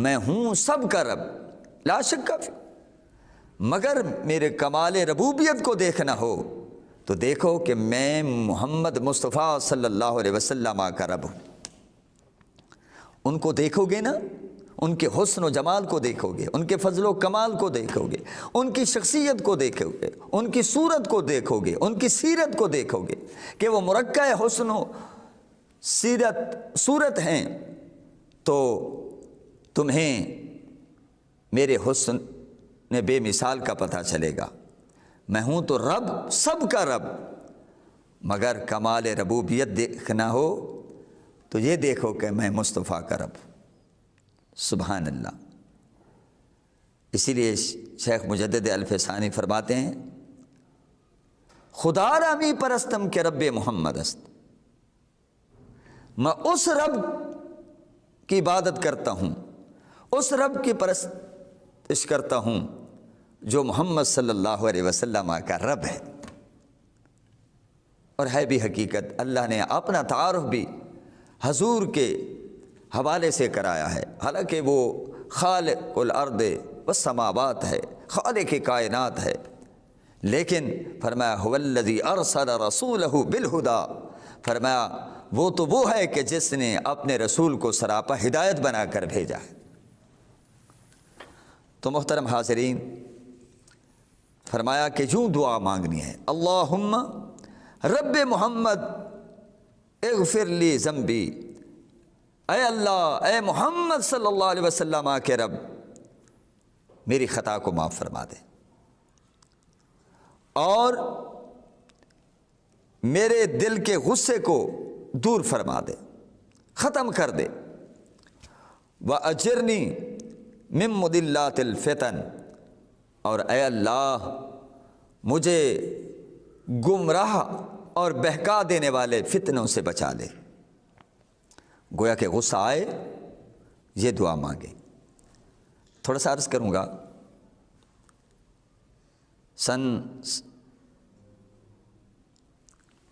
میں ہوں سب کا رب، لا شک فی، مگر میرے کمال ربوبیت کو دیکھنا ہو تو دیکھو کہ میں محمد مصطفیٰ صلی اللہ علیہ وسلم کا رب ہوں۔ ان کو دیکھو گے نا، ان کے حسن و جمال کو دیکھو گے، ان کے فضل و کمال کو دیکھو گے، ان کی شخصیت کو دیکھو گے، ان کی صورت کو دیکھو گے، ان کی سیرت کو دیکھو گے کہ وہ مرکع حسن و صورت ہیں، تو تمہیں میرے حسن بے مثال کا پتہ چلے گا۔ میں ہوں تو رب، سب کا رب، مگر کمال ربوبیت دیکھنا ہو تو یہ دیکھو کہ میں مصطفیٰ کا رب۔ سبحان اللہ۔ اسی لیے شیخ مجدد الفسانی فرماتے ہیں خدا را می پرستم کے رب محمد است، میں اس رب کی عبادت کرتا ہوں، اس رب کی پرستش کرتا ہوں جو محمد صلی اللہ علیہ وسلم کا رب ہے۔ اور ہے بھی حقیقت، اللہ نے اپنا تعارف بھی حضور کے حوالے سے کرایا ہے، حالانکہ وہ خالق الارض والسماوات ہے، خالق کائنات ہے، لیکن فرمایا هو الذی ارسل رسولہ بالہدی، فرمایا وہ تو وہ ہے کہ جس نے اپنے رسول کو سراپا ہدایت بنا کر بھیجا ہے۔ تو محترم حاضرین، فرمایا کہ یوں دعا مانگنی ہے، اللہم رب محمد اغفر لی ذنبی، اے اللہ، اے محمد صلی اللہ علیہ وسلم کے رب میری خطا کو معاف فرما دے اور میرے دل کے غصے کو دور فرما دے، ختم کر دے، وَأَجِرْنِي مِن مُضِلَّاتِ الْفِتَنِ، اور اے اللہ مجھے گمراہ اور بہکا دینے والے فتنوں سے بچا لے۔ گویا کہ غصہ آئے یہ دعا مانگے۔ تھوڑا سا عرض کروں گا، سن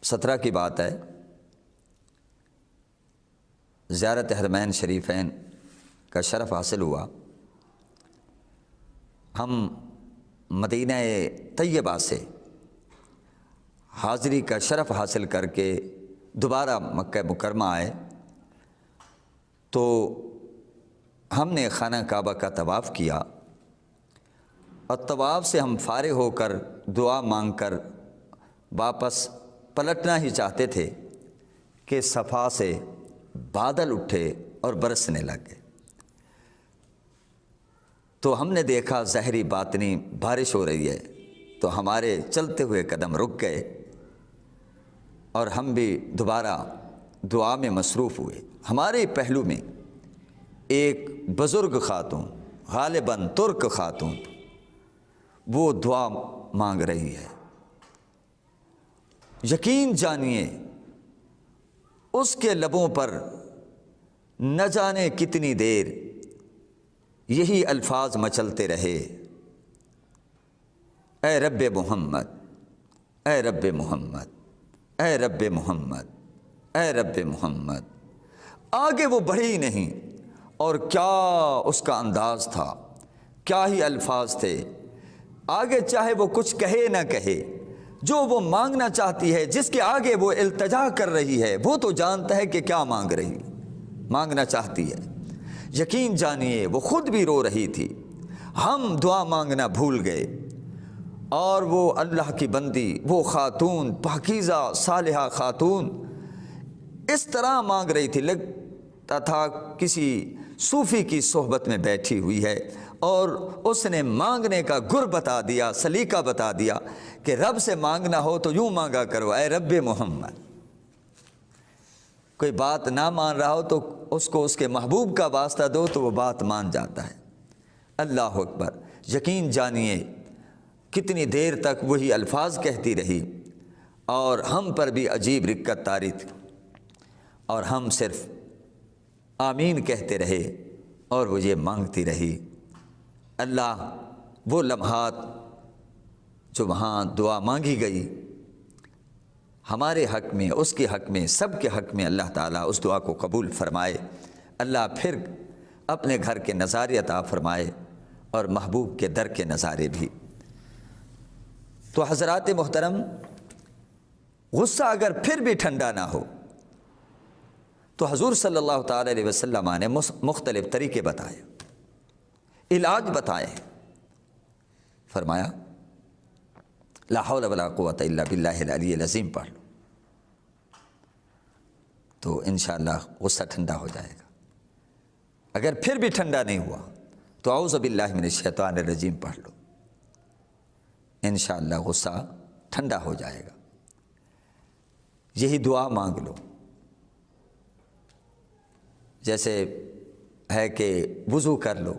17 کی بات ہے، زیارت حرمین شریفین کا شرف حاصل ہوا۔ ہم مدینہ طیبہ سے حاضری کا شرف حاصل کر کے دوبارہ مکہ مکرمہ آئے، تو ہم نے خانہ کعبہ کا طواف کیا، اور طواف سے ہم فارغ ہو کر دعا مانگ کر واپس پلٹنا ہی چاہتے تھے کہ صفا سے بادل اٹھے اور برسنے لگ گئے۔ تو ہم نے دیکھا ظاہری باطنی بارش ہو رہی ہے، تو ہمارے چلتے ہوئے قدم رک گئے اور ہم بھی دوبارہ دعا میں مصروف ہوئے۔ ہمارے پہلو میں ایک بزرگ خاتون، غالباً ترک خاتون، وہ دعا مانگ رہی ہے۔ یقین جانیے اس کے لبوں پر نہ جانے کتنی دیر یہی الفاظ مچلتے رہے، اے رب محمد، اے رب محمد، اے رب محمد، اے رب محمد۔ آگے وہ بڑھی نہیں، اور کیا اس کا انداز تھا، کیا ہی الفاظ تھے۔ آگے چاہے وہ کچھ کہے نہ کہے، جو وہ مانگنا چاہتی ہے، جس کے آگے وہ التجا کر رہی ہے، وہ تو جانتا ہے کہ کیا مانگنا چاہتی ہے۔ یقین جانیے وہ خود بھی رو رہی تھی، ہم دعا مانگنا بھول گئے، اور وہ اللہ کی بندی، وہ خاتون، پاکیزہ صالحہ خاتون اس طرح مانگ رہی تھی، لگتا تھا کسی صوفی کی صحبت میں بیٹھی ہوئی ہے، اور اس نے مانگنے کا گر بتا دیا، سلیقہ بتا دیا کہ رب سے مانگنا ہو تو یوں مانگا کرو، اے رب محمد۔ کوئی بات نہ مان رہا ہو تو اس کو اس کے محبوب کا واسطہ دو تو وہ بات مان جاتا ہے۔ اللہ اکبر۔ یقین جانیے کتنی دیر تک وہی الفاظ کہتی رہی، اور ہم پر بھی عجیب رکت طاری تھی، اور ہم صرف آمین کہتے رہے، اور وہ یہ مانگتی رہی۔ اللہ وہ لمحات جو وہاں دعا مانگی گئی، ہمارے حق میں، اس کے حق میں، سب کے حق میں اللہ تعالیٰ اس دعا کو قبول فرمائے۔ اللہ پھر اپنے گھر کے نظارے عطا فرمائے، اور محبوب کے در کے نظارے بھی۔ تو حضرات محترم، غصہ اگر پھر بھی ٹھنڈا نہ ہو تو حضور صلی اللہ تعالی علیہ وسلم نے مختلف طریقے بتائے، علاج بتائے۔ فرمایا لا حول ولا قوت الا باللہ العلی العظیم پڑھ لو تو انشاءاللہ غصہ ٹھنڈا ہو جائے گا۔ اگر پھر بھی ٹھنڈا نہیں ہوا تو اعوذ باللہ من الشیطان الرجیم پڑھ لو، انشاءاللہ غصہ ٹھنڈا ہو جائے گا۔ یہی دعا مانگ لو، جیسے ہے کہ وضو کر لو،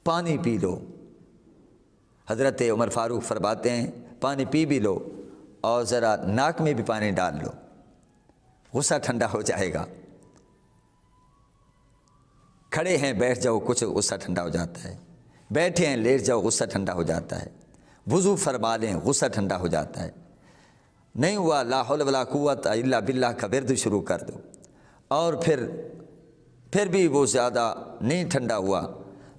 پانی پی لو۔ حضرت عمر فاروق فرماتے ہیں پانی پی بھی لو اور ذرا ناک میں بھی پانی ڈال لو، غصہ ٹھنڈا ہو جائے گا۔ کھڑے ہیں بیٹھ جاؤ، کچھ غصہ ٹھنڈا ہو جاتا ہے، بیٹھے ہیں لیٹ جاؤ، غصہ ٹھنڈا ہو جاتا ہے، وضو فرما لیں، غصہ ٹھنڈا ہو جاتا ہے۔ نہیں ہوا لا حول ولا قوت الا باللہ کا ورد شروع کر دو، اور پھر بھی وہ زیادہ نہیں ٹھنڈا ہوا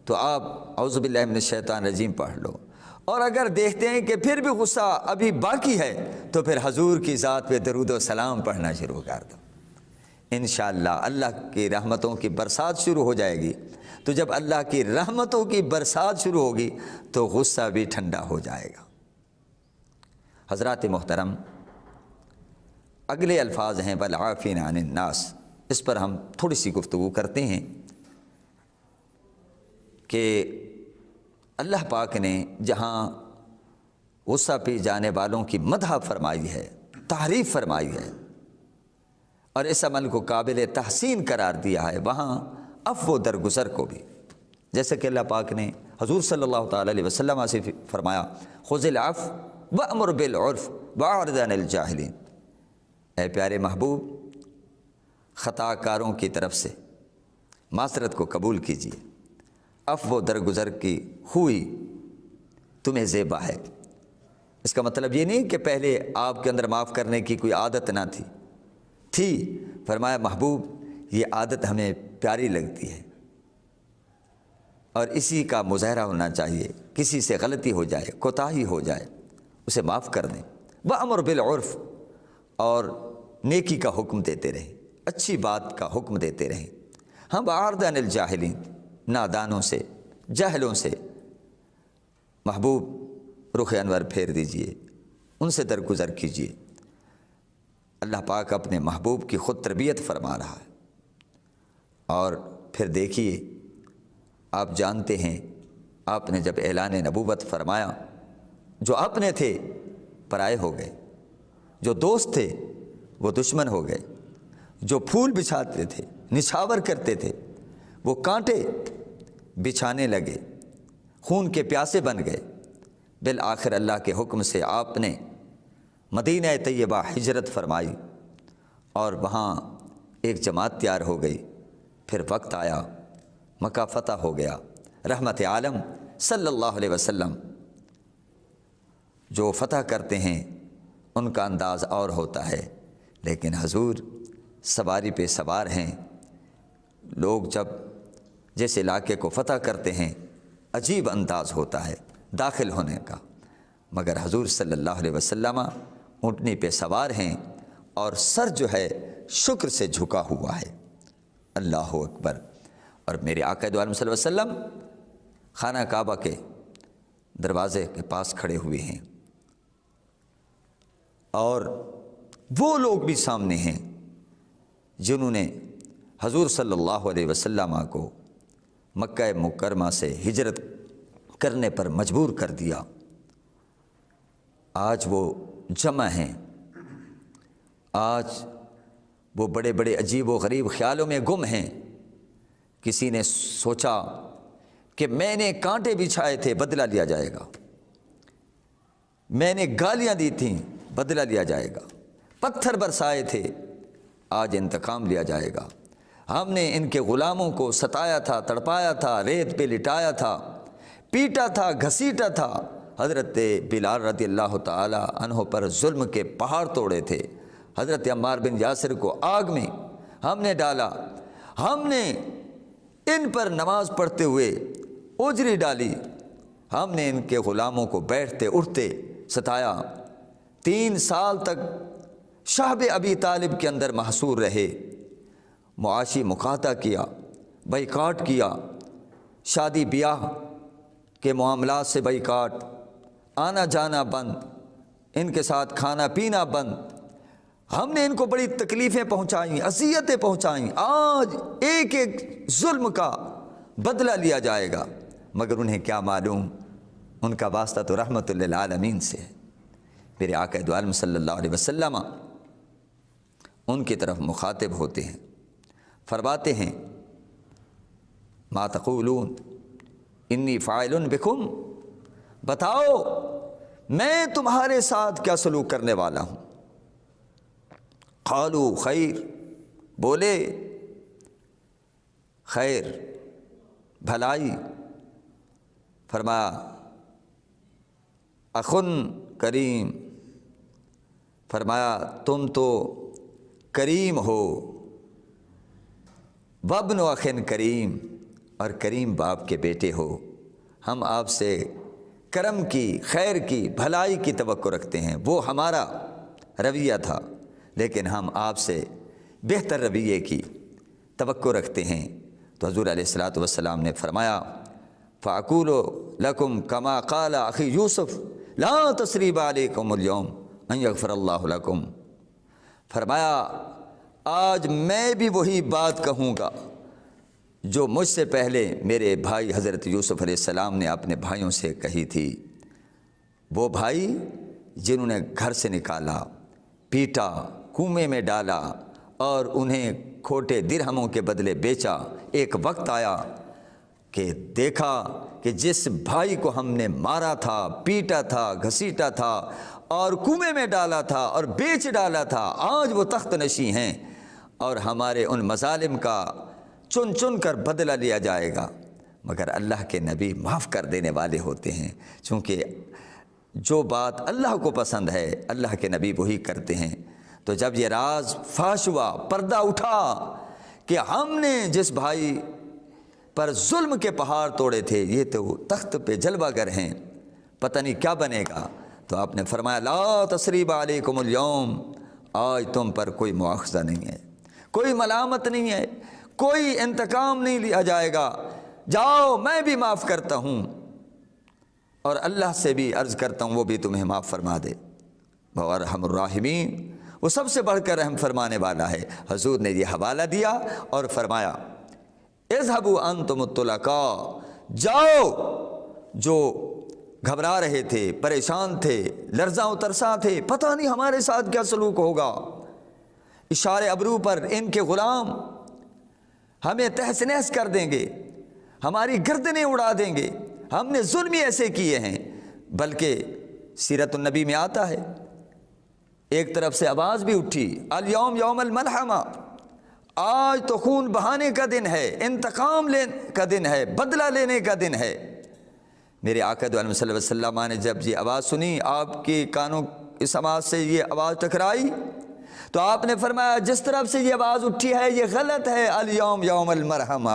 تو آپ اعوذ باللہ من الشیطان الرجیم پڑھ لو۔ اور اگر دیکھتے ہیں کہ پھر بھی غصہ ابھی باقی ہے تو پھر حضور کی ذات پہ درود و سلام پڑھنا شروع کر دو، انشاءاللہ اللہ کی رحمتوں کی برسات شروع ہو جائے گی۔ تو جب اللہ کی رحمتوں کی برسات شروع ہوگی تو غصہ بھی ٹھنڈا ہو جائے گا۔ حضرات محترم، اگلے الفاظ ہیں والعافین عن الناس، اس پر ہم تھوڑی سی گفتگو کرتے ہیں کہ اللہ پاک نے جہاں غصہ پی جانے والوں کی مدح فرمائی ہے، تعریف فرمائی ہے اور اس عمل کو قابل تحسین قرار دیا ہے، وہاں عفو و درگزر کو بھی، جیسے کہ اللہ پاک نے حضور صلی اللہ تعالی علیہ وسلم سے فرمایا خذ العفو وامر بالعرف واعرض عن الجاہلین۔ اے پیارے محبوب، خطا کاروں کی طرف سے معذرت کو قبول کیجیے، عفو و درگزر کی ہوئی تمہیں زیبا ہے۔ اس کا مطلب یہ نہیں کہ پہلے آپ کے اندر معاف کرنے کی کوئی عادت نہ تھی، فرمایا محبوب یہ عادت ہمیں پیاری لگتی ہے اور اسی کا مظاہرہ ہونا چاہیے، کسی سے غلطی ہو جائے، کوتاہی ہو جائے اسے معاف کر دیں۔ وامر بالعرف، اور نیکی کا حکم دیتے رہیں، اچھی بات کا حکم دیتے رہیں۔ ہم واعرض عن الجاہلین، نادانوں سے، جاہلوں سے محبوب رخ انور پھیر دیجئے، ان سے درگزر کیجئے۔ اللہ پاک اپنے محبوب کی خود تربیت فرما رہا ہے۔ اور پھر دیکھیے، آپ جانتے ہیں آپ نے جب اعلان نبوت فرمایا، جو اپنے تھے پرائے ہو گئے، جو دوست تھے وہ دشمن ہو گئے، جو پھول بچھاتے تھے، نچھاور کرتے تھے، وہ کانٹے بچھانے لگے، خون کے پیاسے بن گئے۔ بالآخر اللہ کے حکم سے آپ نے مدینہ طیبہ ہجرت فرمائی اور وہاں ایک جماعت تیار ہو گئی۔ پھر وقت آیا، مکہ فتح ہو گیا، رحمت عالم صلی اللہ علیہ وسلم جو فتح کرتے ہیں ان کا انداز اور ہوتا ہے، لیکن حضور سواری پہ سوار ہیں۔ لوگ جب جس علاقے کو فتح کرتے ہیں عجیب انداز ہوتا ہے داخل ہونے کا، مگر حضور صلی اللہ علیہ وسلم اونٹنی پہ سوار ہیں اور سر جو ہے شکر سے جھکا ہوا ہے۔ اللہ اکبر۔ اور میرے آقا دو عالم صلی اللہ علیہ وسلم خانہ کعبہ کے دروازے کے پاس کھڑے ہوئے ہیں اور وہ لوگ بھی سامنے ہیں جنہوں نے حضور صلی اللہ علیہ وسلم کو مکہ مکرمہ سے ہجرت کرنے پر مجبور کر دیا۔ آج وہ جمع ہیں، آج وہ بڑے بڑے عجیب و غریب خیالوں میں گم ہیں۔ کسی نے سوچا کہ میں نے کانٹے بچھائے تھے، بدلہ لیا جائے گا، میں نے گالیاں دی تھیں، بدلہ لیا جائے گا، پتھر برسائے تھے، آج انتقام لیا جائے گا، ہم نے ان کے غلاموں کو ستایا تھا، تڑپایا تھا، ریت پہ لٹایا تھا، پیٹا تھا، گھسیٹا تھا، حضرت بلال رضی اللہ تعالی عنہ پر ظلم کے پہاڑ توڑے تھے، حضرت عمار بن یاسر کو آگ میں ہم نے ڈالا، ہم نے ان پر نماز پڑھتے ہوئے اجری ڈالی، ہم نے ان کے غلاموں کو بیٹھتے اٹھتے ستایا، 3 سال تک شعب ابی طالب کے اندر محصور رہے، معاشی مقاطع کیا، بائیکاٹ کیا، شادی بیاہ کے معاملات سے بائیکاٹ، آنا جانا بند، ان کے ساتھ کھانا پینا بند، ہم نے ان کو بڑی تکلیفیں پہنچائیں، اذیتیں پہنچائیں، آج ایک ایک ظلم کا بدلہ لیا جائے گا، مگر انہیں کیا معلوم ان کا واسطہ تو رحمت للعالمین سے ہے۔ میرے آقا دو عالم صلی اللہ علیہ وسلم ان کی طرف مخاطب ہوتے ہیں، فرماتے ہیں ما تقولون انی فاعل بکم، بتاؤ میں تمہارے ساتھ کیا سلوک کرنے والا ہوں۔ قالوا خیر، بولے خیر، بھلائی۔ فرمایا اخن کریم، فرمایا تم تو کریم ہو، وابن اخن کریم، اور کریم باپ کے بیٹے ہو، ہم آپ سے کرم کی، خیر کی، بھلائی کی توقع رکھتے ہیں، وہ ہمارا رویہ تھا، لیکن ہم آپ سے بہتر رویے کی توقع رکھتے ہیں۔ تو حضور علیہ الصلوۃ والسلام نے فرمایا فاقول لکم کما قال اخی یوسف لا تثریب علیکم اليوم ان یغفر اللہ لکم، فرمایا آج میں بھی وہی بات کہوں گا جو مجھ سے پہلے میرے بھائی حضرت یوسف علیہ السلام نے اپنے بھائیوں سے کہی تھی۔ وہ بھائی جنہوں نے گھر سے نکالا، پیٹا، کنویں میں ڈالا اور انہیں کھوٹے درہموں کے بدلے بیچا، ایک وقت آیا کہ دیکھا کہ جس بھائی کو ہم نے مارا تھا، پیٹا تھا، گھسیٹا تھا اور کنویں میں ڈالا تھا اور بیچ ڈالا تھا، آج وہ تخت نشیں ہیں اور ہمارے ان مظالم کا چن چن کر بدلہ لیا جائے گا۔ مگر اللہ کے نبی معاف کر دینے والے ہوتے ہیں، چونکہ جو بات اللہ کو پسند ہے اللہ کے نبی وہی کرتے ہیں۔ تو جب یہ راز فاش ہوا، پردہ اٹھا کہ ہم نے جس بھائی پر ظلم کے پہاڑ توڑے تھے، یہ تو تخت پہ جلوہ گر ہیں، پتہ نہیں کیا بنے گا، تو آپ نے فرمایا لا تثریب علیکم اليوم، آج تم پر کوئی مواخذہ نہیں ہے، کوئی ملامت نہیں ہے، کوئی انتقام نہیں لیا جائے گا، جاؤ میں بھی معاف کرتا ہوں اور اللہ سے بھی عرض کرتا ہوں وہ بھی تمہیں معاف فرما دے، وہ ارحم الراحمین، وہ سب سے بڑھ کر رحم فرمانے والا ہے۔ حضور نے یہ حوالہ دیا اور فرمایا اذهبوا انتم الطلقاء، جاؤ جو گھبرا رہے تھے، پریشان تھے، لرزاں و ترساں تھے، پتہ نہیں ہمارے ساتھ کیا سلوک ہوگا، اشارے ابرو پر ان کے غلام ہمیں تہس نہس کر دیں گے، ہماری گردنیں اڑا دیں گے، ہم نے ظلم ہی ایسے کیے ہیں۔ بلکہ سیرت النبی میں آتا ہے ایک طرف سے آواز بھی اٹھی الیوم یوم الملحمہ، آج تو خون بہانے کا دن ہے، انتقام لینے کا دن ہے، بدلہ لینے کا دن ہے۔ میرے آقا دو عالم صلی اللہ علیہ وسلم نے جب یہ آواز سنی، آپ کے کانوں اس آواز سے یہ آواز ٹکرائی، تو آپ نے فرمایا جس طرف سے یہ آواز اٹھی ہے یہ غلط ہے، الیوم یوم المرحمہ،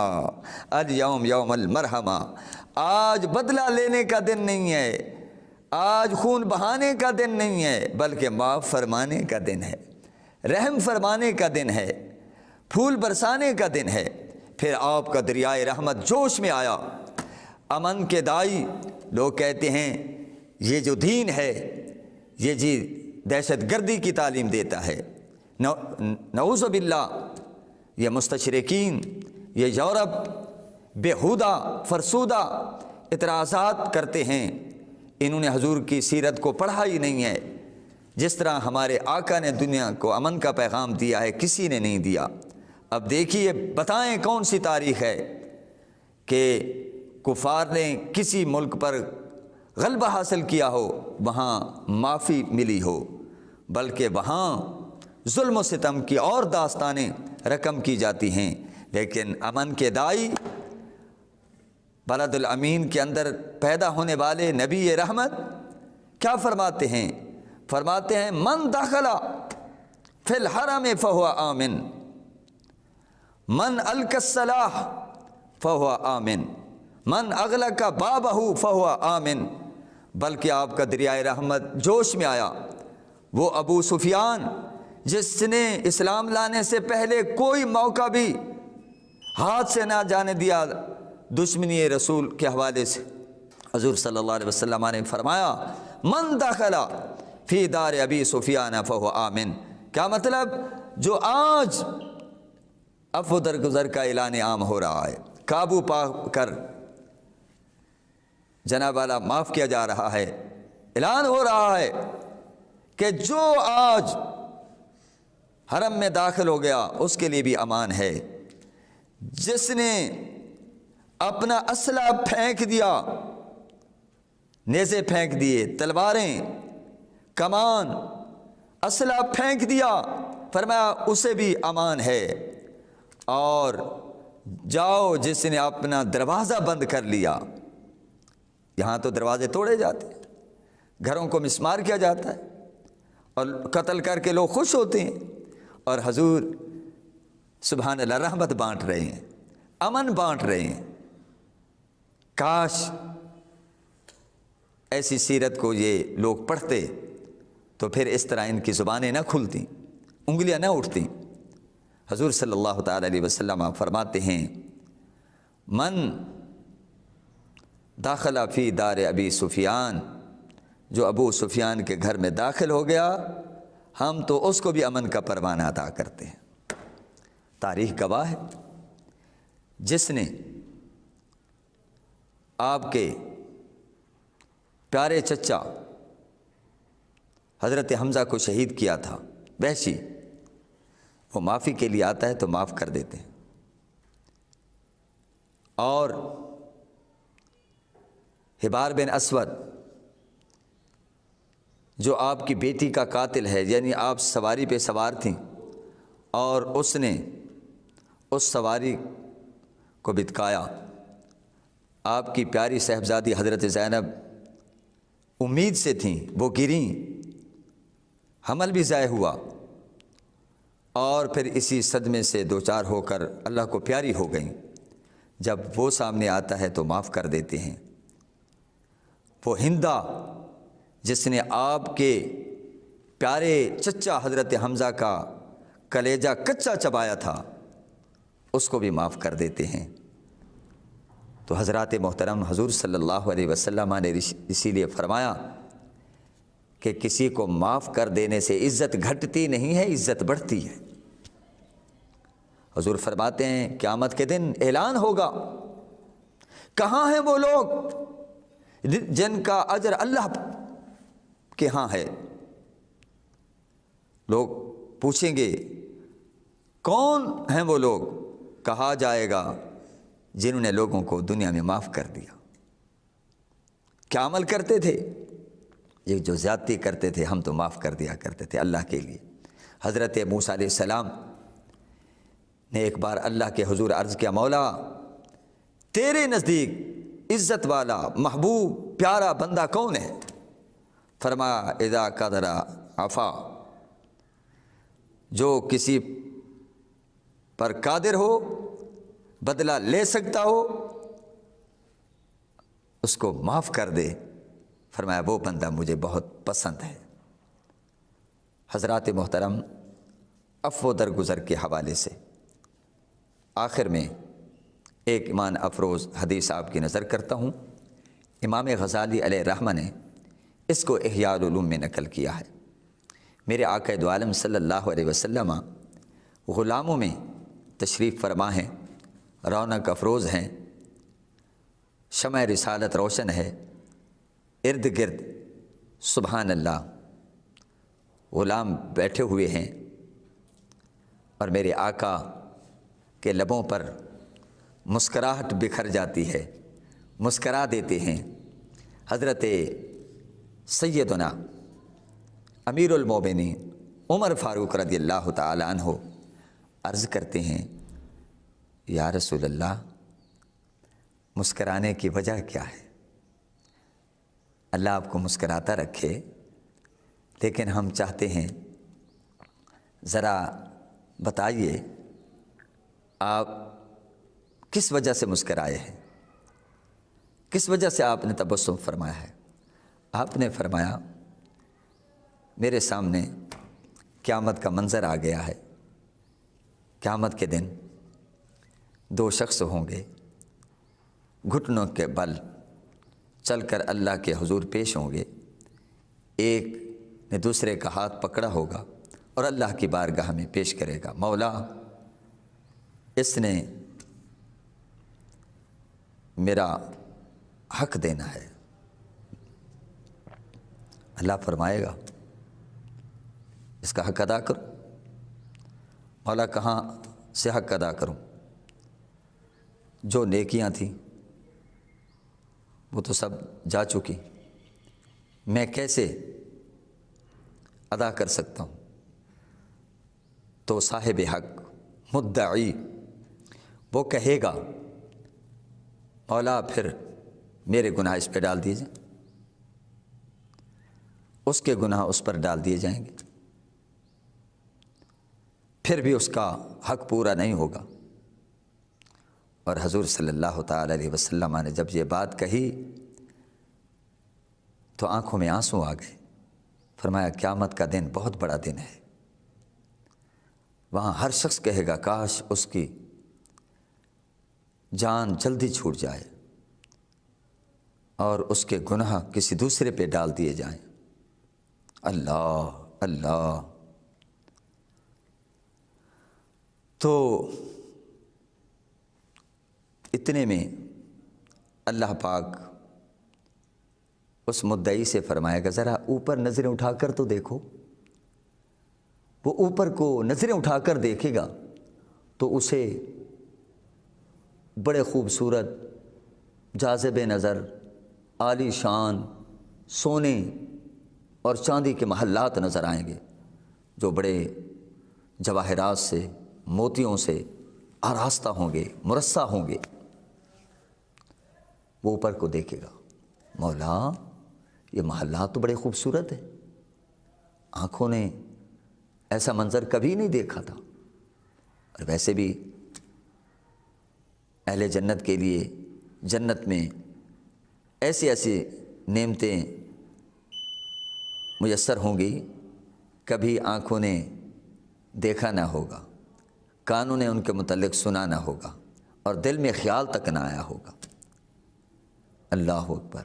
الیوم یوم المرحمہ، آج بدلہ لینے کا دن نہیں ہے، آج خون بہانے کا دن نہیں ہے، بلکہ معاف فرمانے کا دن ہے، رحم فرمانے کا دن ہے، پھول برسانے کا دن ہے۔ پھر آپ کا دریائے رحمت جوش میں آیا، امن کے دائی لوگ کہتے ہیں یہ جو دین ہے یہ جی دہشت گردی کی تعلیم دیتا ہے، نعوذ باللہ، یہ مستشرقین، یہ یورپ بےہودہ فرسودہ اعتراضات کرتے ہیں، انہوں نے حضور کی سیرت کو پڑھا ہی نہیں ہے، جس طرح ہمارے آقا نے دنیا کو امن کا پیغام دیا ہے کسی نے نہیں دیا۔ اب دیکھیے بتائیں کون سی تاریخ ہے کہ کفار نے کسی ملک پر غلبہ حاصل کیا ہو، وہاں معافی ملی ہو، بلکہ وہاں ظلم و ستم کی اور داستانیں رقم کی جاتی ہیں۔ لیکن امن کے دائی بلد الامین کے اندر پیدا ہونے والے نبی رحمت کیا فرماتے ہیں؟ فرماتے ہیں من دخل فی الحرم فہو آمن، من القی السلاح فہو آمن، من اغلق بابہ فہو آمن۔ بلکہ آپ کا دریائے رحمت جوش میں آیا، وہ ابو سفیان جس نے اسلام لانے سے پہلے کوئی موقع بھی ہاتھ سے نہ جانے دیا دشمنی رسول کے حوالے سے، حضور صلی اللہ علیہ وسلم نے فرمایا من دخل فی دار ابی سفیان فہو آمن۔ کیا مطلب؟ جو آج عفو درگزر کا اعلان عام ہو رہا ہے، قابو پا کر جناب والا معاف کیا جا رہا ہے، اعلان ہو رہا ہے کہ جو آج حرم میں داخل ہو گیا اس کے لیے بھی امان ہے۔ جس نے اپنا اسلحہ پھینک دیا، نیزے پھینک دیے، تلواریں، کمان، اسلحہ پھینک دیا، فرمایا اسے بھی امان ہے۔ اور جاؤ جس نے اپنا دروازہ بند کر لیا، یہاں تو دروازے توڑے جاتے ہیں، گھروں کو مسمار کیا جاتا ہے اور قتل کر کے لوگ خوش ہوتے ہیں، اور حضور سبحان اللہ رحمت بانٹ رہے ہیں، امن بانٹ رہے ہیں۔ کاش ایسی سیرت کو یہ لوگ پڑھتے تو پھر اس طرح ان کی زبانیں نہ کھلتی، انگلیاں نہ اٹھتی۔ حضور صلی اللہ تعالی علیہ وسلم فرماتے ہیں من داخل فی دار ابی سفیان، جو ابو سفیان کے گھر میں داخل ہو گیا ہم تو اس کو بھی امن کا پروانہ عطا کرتے ہیں۔ تاریخ گواہ ہے، جس نے آپ کے پیارے چچا حضرت حمزہ کو شہید کیا تھا، وحشی، وہ معافی کے لیے آتا ہے تو معاف کر دیتے ہیں۔ اور حبار بن اسود جو آپ کی بیٹی کا قاتل ہے، یعنی آپ سواری پہ سوار تھیں اور اس نے اس سواری کو بتکایا، آپ کی پیاری صاحبزادی حضرت زینب امید سے تھیں، وہ گریں، حمل بھی ضائع ہوا، اور پھر اسی صدمے سے دوچار ہو کر اللہ کو پیاری ہو گئیں۔ جب وہ سامنے آتا ہے تو معاف کر دیتے ہیں۔ وہ ہندا جس نے آپ کے پیارے چچا حضرت حمزہ کا کلیجہ کچا چبایا تھا، اس کو بھی معاف کر دیتے ہیں۔ تو حضرات محترم، حضور صلی اللہ علیہ وسلم نے اسی لیے فرمایا کہ کسی کو معاف کر دینے سے عزت گھٹتی نہیں ہے، عزت بڑھتی ہے۔ حضور فرماتے ہیں قیامت کے دن اعلان ہوگا، کہاں ہیں وہ لوگ جن کا اجر اللہ کے ہاں ہے؟ لوگ پوچھیں گے کون ہیں وہ لوگ؟ کہا جائے گا جنہوں نے لوگوں کو دنیا میں معاف کر دیا۔ کیا عمل کرتے تھے؟ یہ جو زیادتی کرتے تھے ہم تو معاف کر دیا کرتے تھے اللہ کے لیے۔ حضرت موسیٰ علیہ السلام نے ایک بار اللہ کے حضور عرض کیا، مولا تیرے نزدیک عزت والا محبوب پیارا بندہ کون ہے؟ فرمایا اذا قدر عفا، جو کسی پر قادر ہو، بدلہ لے سکتا ہو، اس کو معاف کر دے۔ فرمایا وہ بندہ مجھے بہت پسند ہے۔ حضرات محترم، عفو درگزر کے حوالے سے آخر میں ایک ایمان افروز حدیث آپ کی نظر کرتا ہوں۔ امام غزالی علیہ رحمہ نے اس کو احیاء العلوم میں نقل کیا ہے۔ میرے آقا دو عالم صلی اللہ علیہ وسلم غلاموں میں تشریف فرما ہیں، رونق افروز ہیں، شمع رسالت روشن ہے، ارد گرد سبحان اللہ غلام بیٹھے ہوئے ہیں، اور میرے آقا کے لبوں پر مسکراہٹ بکھر جاتی ہے، مسکرا دیتے ہیں۔ حضرت سیدنا امیر المومنین عمر فاروق رضی اللہ تعالی عنہ عرض کرتے ہیں، یا رسول اللہ مسکرانے کی وجہ کیا ہے؟ اللہ آپ کو مسکراتا رکھے، لیکن ہم چاہتے ہیں ذرا بتائیے آپ کس وجہ سے مسکرائے ہیں، کس وجہ سے آپ نے تبسم فرمایا ہے؟ آپ نے فرمایا میرے سامنے قیامت کا منظر آ گیا ہے۔ قیامت کے دن دو شخص ہوں گے، گھٹنوں کے بل چل کر اللہ کے حضور پیش ہوں گے۔ ایک نے دوسرے کا ہاتھ پکڑا ہوگا اور اللہ کی بارگاہ میں پیش کرے گا، مولا اس نے میرا حق دینا ہے۔ اللہ فرمائے گا اس کا حق ادا کرو۔ مولا کہاں سے حق ادا کروں؟ جو نیکیاں تھیں وہ تو سب جا چکی، میں کیسے ادا کر سکتا ہوں؟ تو صاحب حق مدعی وہ کہے گا مولا پھر میرے گناہ اس پہ ڈال دیجئے، اس کے گناہ اس پر ڈال دیے جائیں گے، پھر بھی اس کا حق پورا نہیں ہوگا۔ اور حضور صلی اللہ تعالی علیہ وسلم نے جب یہ بات کہی تو آنکھوں میں آنسو آ گئے۔ فرمایا قیامت کا دن بہت بڑا دن ہے، وہاں ہر شخص کہے گا کاش اس کی جان جلدی چھوٹ جائے اور اس کے گناہ کسی دوسرے پہ ڈال دیے جائیں۔ اللہ اللہ۔ تو اتنے میں اللہ پاک اس مدعی سے فرمائے گا ذرا اوپر نظریں اٹھا کر تو دیکھو۔ وہ اوپر کو نظریں اٹھا کر دیکھے گا تو اسے بڑے خوبصورت، جاذب نظر، عالی شان سونے اور چاندی کے محلات نظر آئیں گے جو بڑے جواہرات سے، موتیوں سے آراستہ ہوں گے، مرصع ہوں گے۔ وہ اوپر کو دیکھے گا، مولا یہ محلات تو بڑے خوبصورت ہیں، آنکھوں نے ایسا منظر کبھی نہیں دیکھا تھا۔ اور ویسے بھی اہل جنت کے لیے جنت میں ایسی ایسی نعمتیں میسر ہوں گی کبھی آنکھوں نے دیکھا نہ ہوگا، کانوں نے ان کے متعلق سنا نہ ہوگا اور دل میں خیال تک نہ آیا ہوگا۔ اللہ اکبر۔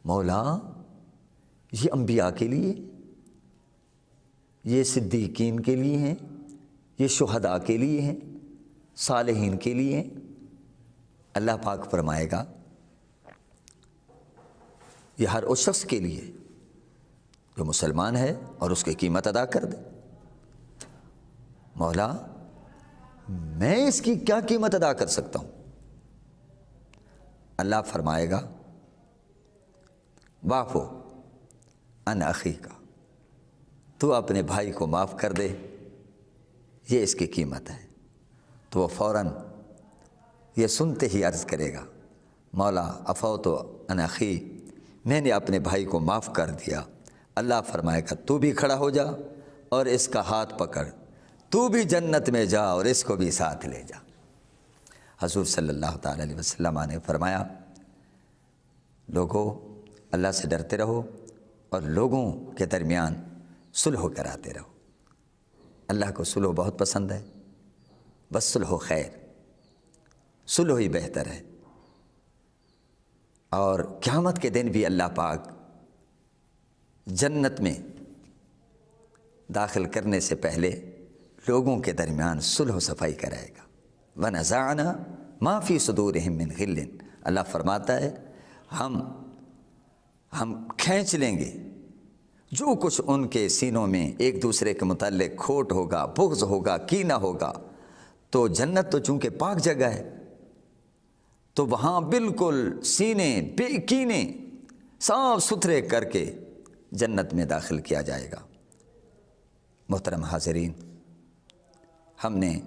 مولا یہ انبیاء کے لیے، یہ صدیقین کے لیے ہیں، یہ شہداء کے لیے ہیں، صالحین کے لیے ہیں۔ اللہ پاک فرمائے گا یہ ہر اس شخص کے لیے جو مسلمان ہے اور اس کی قیمت ادا کر دے۔ مولا میں اس کی کیا قیمت ادا کر سکتا ہوں؟ اللہ فرمائے گا واعفو عن اخیک، تو اپنے بھائی کو معاف کر دے، یہ اس کی قیمت ہے۔ تو وہ فوراً یہ سنتے ہی عرض کرے گا مولا عفوت عن اخی، میں نے اپنے بھائی کو معاف کر دیا۔ اللہ فرمائے گا تو بھی کھڑا ہو جا اور اس کا ہاتھ پکڑ، تو بھی جنت میں جا اور اس کو بھی ساتھ لے جا۔ حضور صلی اللہ تعالی علیہ وسلم نے فرمایا لوگو اللہ سے ڈرتے رہو اور لوگوں کے درمیان صلح کراتے رہو۔ اللہ کو صلح بہت پسند ہے، بس صلح خیر، صلح ہی بہتر ہے۔ اور قیامت کے دن بھی اللہ پاک جنت میں داخل کرنے سے پہلے لوگوں کے درمیان صلح و صفائی کرائے گا۔ وَنَزَعْنَا مَا فِي صُدُورِهِم مِّن غِلٍّ، اللہ فرماتا ہے ہم کھینچ لیں گے جو کچھ ان کے سینوں میں ایک دوسرے کے متعلق کھوٹ ہوگا، بغض ہوگا، کینہ ہوگا۔ تو جنت تو چونکہ پاک جگہ ہے تو وہاں بالکل سینے بے کینے صاف ستھرے کر کے جنت میں داخل کیا جائے گا۔ محترم حاضرین، ہم نے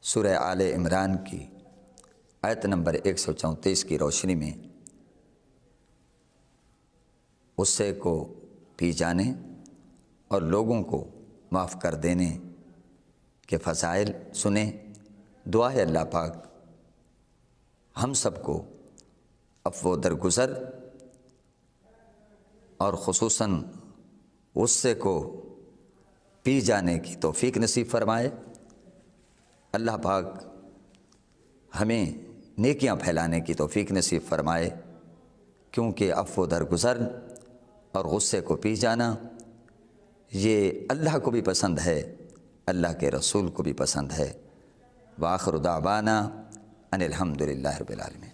سورہ آل عمران کی آیت نمبر 134 کی روشنی میں غصے کو پی جانے اور لوگوں کو معاف کر دینے کے فضائل سنے۔ دعا ہے اللہ پاک ہم سب کو عفو و درگزر اور خصوصاً غصے کو پی جانے کی توفیق نصیب فرمائے۔ اللہ پاک ہمیں نیکیاں پھیلانے کی توفیق نصیب فرمائے، کیونکہ عفو درگزر اور غصے کو پی جانا یہ اللہ کو بھی پسند ہے، اللہ کے رسول کو بھی پسند ہے۔ وآخر دعوانا ان الحمد للہ رب العالمین۔